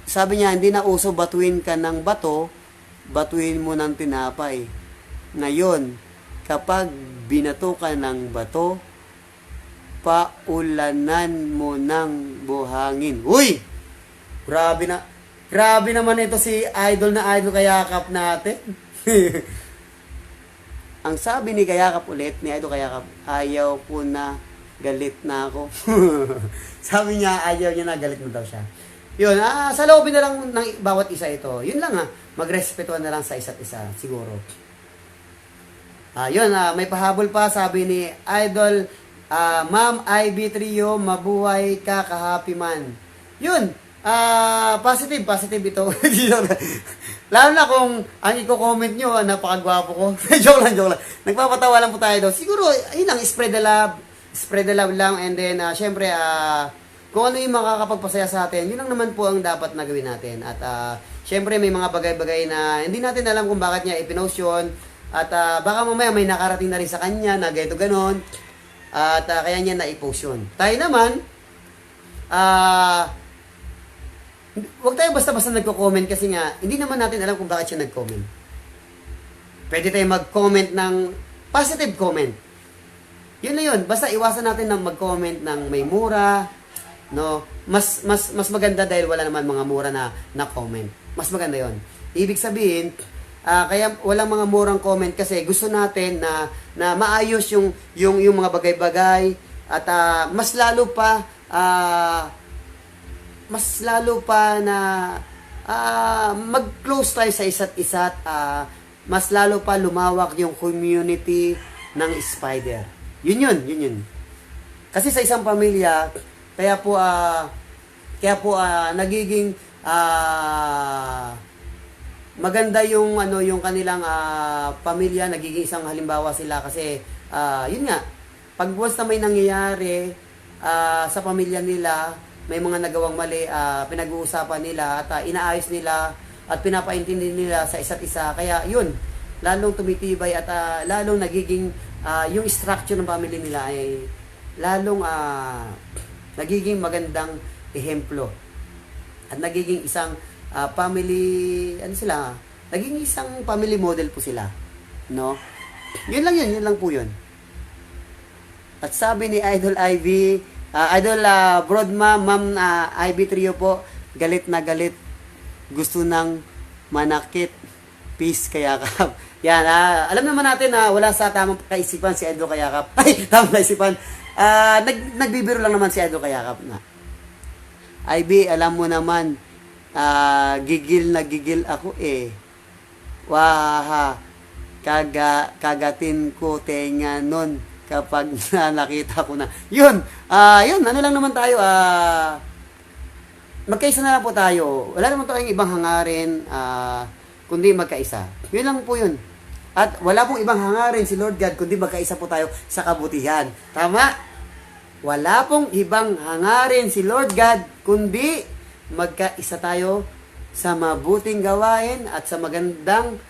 sabi niya, hindi na uso batuin ka ng bato, batuin mo ng tinapay. Ngayon, kapag binato ka ng bato, paulanan mo ng buhangin. Uy! Grabe naman ito si Idol Kayakap natin. Ang sabi ni Kayakap ulit, ni Idol Kayakap, ayaw ko na, galit na ako. Sabi niya, ayaw niya na, galit mo daw siya. Yun, sa loobin na lang ng bawat isa ito. Yun lang magrespetuhan na lang sa isa't isa, siguro. Yun, may pahabol pa, sabi ni Idol, Ma'am Ivy Trio, mabuhay ka, kahappy man. Yun, Positive ito. Lalo na kung ang i-comment nyo, napakagwapo ko. Joke lang. Nagpapatawa lang po tayo daw. Siguro, ayun lang, spread the love lang, and then, syempre, kung ano yung makakapagpasaya sa atin, yun lang naman po ang dapat na gawin natin. At, syempre, may mga bagay-bagay na hindi natin alam kung bakit niya ipinost yun. At, baka mamaya may nakarating na rin sa kanya na ganito ganon. At, kaya niya na-post yun. Tayo naman, huwag tayo basta-basta nagko-comment kasi nga, hindi naman natin alam kung bakit siya nag-comment. Pwede tayo mag-comment ng positive comment. Yun na yun. Basta iwasan natin na mag-comment ng may mura, no? Mas maganda dahil wala naman mga mura na comment. Mas maganda yun. Ibig sabihin, kaya walang mga murang comment kasi gusto natin na maayos yung mga bagay-bagay at mas lalo pa na mag-close tayo sa isa't isa at mas lalo pa lumawak yung community ng Spider. Yun. Kasi sa isang pamilya, kaya po nagiging maganda yung kanilang pamilya, nagiging isang halimbawa sila kasi yun nga, pag once na may nangyayari sa pamilya nila, may mga nagawang mali, pinag-uusapan nila at inaayos nila at pinapaintindi nila sa isa't isa. Kaya yun, lalong tumitibay at lalong nagiging yung structure ng family nila ay lalong nagiging magandang ehemplo. At nagiging isang family, nagiging isang family model po sila. No? Yun lang po yun. At sabi ni Idol Ivy, Idol Broadma, Ma'am Ivy Trio po, galit na galit. Gusto nang manakit. Peace, Kayakap. Yan, alam naman natin na wala sa tamang kaisipan si Idol Kayakap. Ay, tamang kaisipan. Nagbibiro lang naman si Idol Kayakap na. Ivy, alam mo naman, gigil na gigil ako eh. Waha, kagatin ko tenga nun kapag nakita ko na. Yun, ano lang naman tayo, magkaisa na lang po tayo. Wala naman tayong ibang hangarin, kundi magkaisa. Yun lang po yun. At wala pong ibang hangarin si Lord God, kundi magkaisa po tayo sa kabutihan. Tama? Wala pong ibang hangarin si Lord God, kundi magkaisa tayo sa mabuting gawain at sa magandang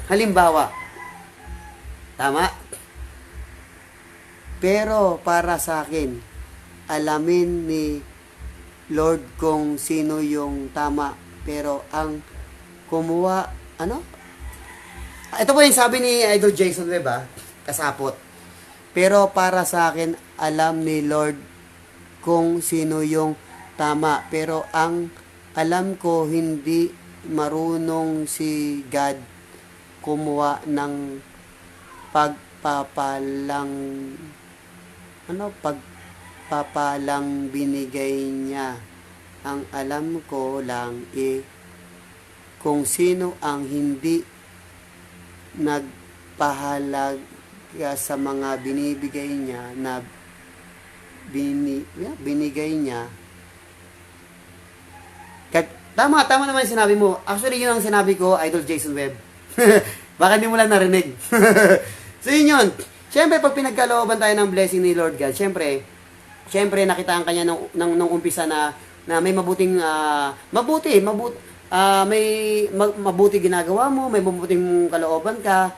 halimbawa. Tama? Pero para sa akin, alamin ni Lord kung sino yung tama. Pero ang kumuha, ito po yung sabi ni Idol Jason Webb, kasapot. Pero para sa akin, alam ni Lord kung sino yung tama. Pero ang alam ko, hindi marunong si God kumuha ng pagpapalang binigay niya. Ang alam ko lang kung sino ang hindi nagpahalaga sa mga binibigay niya na binigay niya. Tama naman yung sinabi mo. Actually, yun ang sinabi ko, Idol Jason Webb. Baka hindi mo lang narinig. So, yun. Siyempre, pag pinagkalooban tayo ng blessing ni Lord God, siyempre, nakitaan kanya nung umpisa na may mabuting, mabuti ginagawa mo, may mabuting kalooban ka.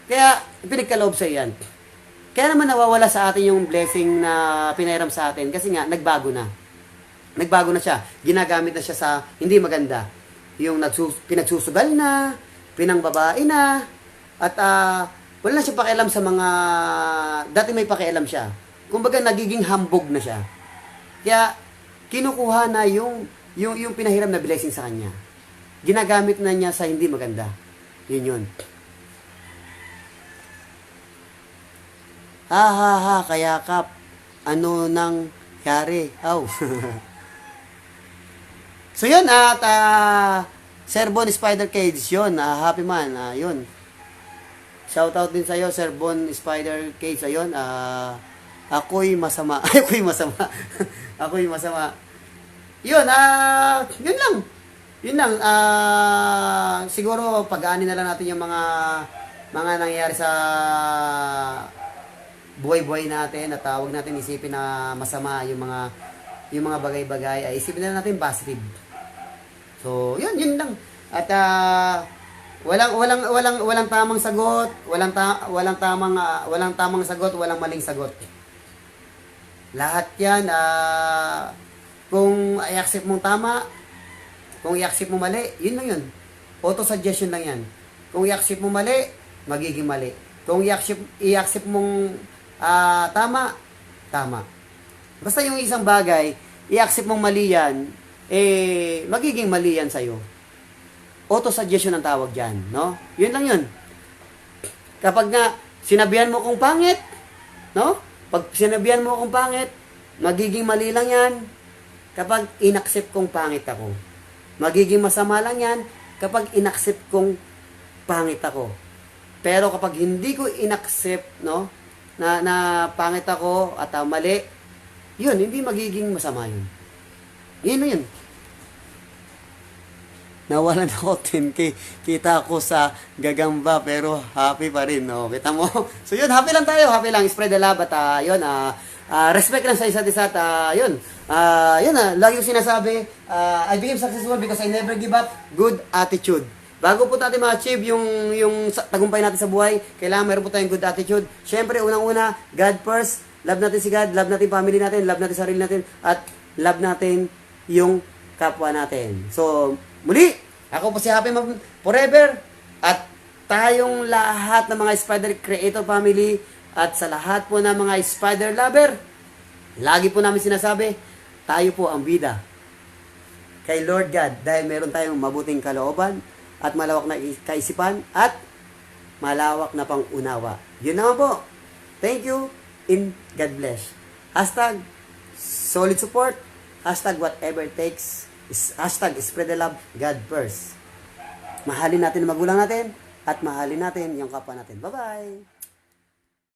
Kaya, pinagkaloob sa yan. Kaya naman nawawala sa atin yung blessing na pinairam sa atin kasi nga, nagbago na siya. Ginagamit na siya sa hindi maganda. Yung pinagsusugal na, pinangbabae na, at wala na siya pakialam sa mga, dati may pakialam siya. Kumbaga, nagiging hambog na siya. Kaya, kinukuha na yung pinahiram na blessing sa kanya. Ginagamit na niya sa hindi maganda. Yun. Kayakap. Ano nang yari? So yun, at Sir Bon Spider Cage, yun, happy man, yun. Shoutout din sa'yo, Sir Bon Spider Cage, ayun, ako'y masama. Ako'y masama. yun, yun lang. Yun lang, siguro pag-aani na lang natin yung mga nangyayari sa buhay-buhay natin at huwag natin isipin na masama yung mga bagay-bagay, ay isipin na natin positive. So, yun lang. At walang tamang sagot, walang tamang sagot, walang maling sagot. Lahat 'yan kung i-accept mong tama, kung i-accept mo mali, yun lang yun. Auto-suggestion lang yan. Kung i-accept mo mali, magiging mali. Kung i-accept mong tama, tama. Basta yung isang bagay, i-accept mong mali yan, magiging mali yan sa'yo. Auto-suggestion ang tawag dyan, no? Yun lang yun. Kapag nga, sinabihan mo kong pangit, no? Pag sinabihan mo kong pangit, magiging mali lang yan kapag inaccept kong pangit ako. Magiging masama lang yan kapag inaccept kong pangit ako. Pero kapag hindi ko inaccept, no, na pangit ako at mali, yun, hindi magiging masama yun. Yun na yun. Nawalan ako 10K. Kita ko sa gagamba pero happy pa rin. No? Kita mo? So yun, happy lang tayo. Happy lang. Spread the love at yun, respect lang sa isa't isa at yun. Lagi ko sinasabi, I became successful because I never give up. Good attitude. Bago po natin ma-achieve yung tagumpay natin sa buhay, kailangan meron po tayong good attitude. Siyempre, unang-una, God first. Love natin si God, love natin family natin, love natin sarili natin, at love natin yung kapwa natin. So, muli, ako po si Happy Mom Forever, at tayong lahat ng mga Spider Creator Family, at sa lahat po ng mga Spider Lover, lagi po namin sinasabi, tayo po ang bida kay Lord God dahil meron tayong mabuting kalooban at malawak na kaisipan at malawak na pang-unawa. Yun naman po. Thank you and God bless. Hashtag solid support. Hashtag whatever it takes. Hashtag spread the love. God first. Mahalin natin ang magulang natin at mahalin natin yung kapwa natin. Bye-bye!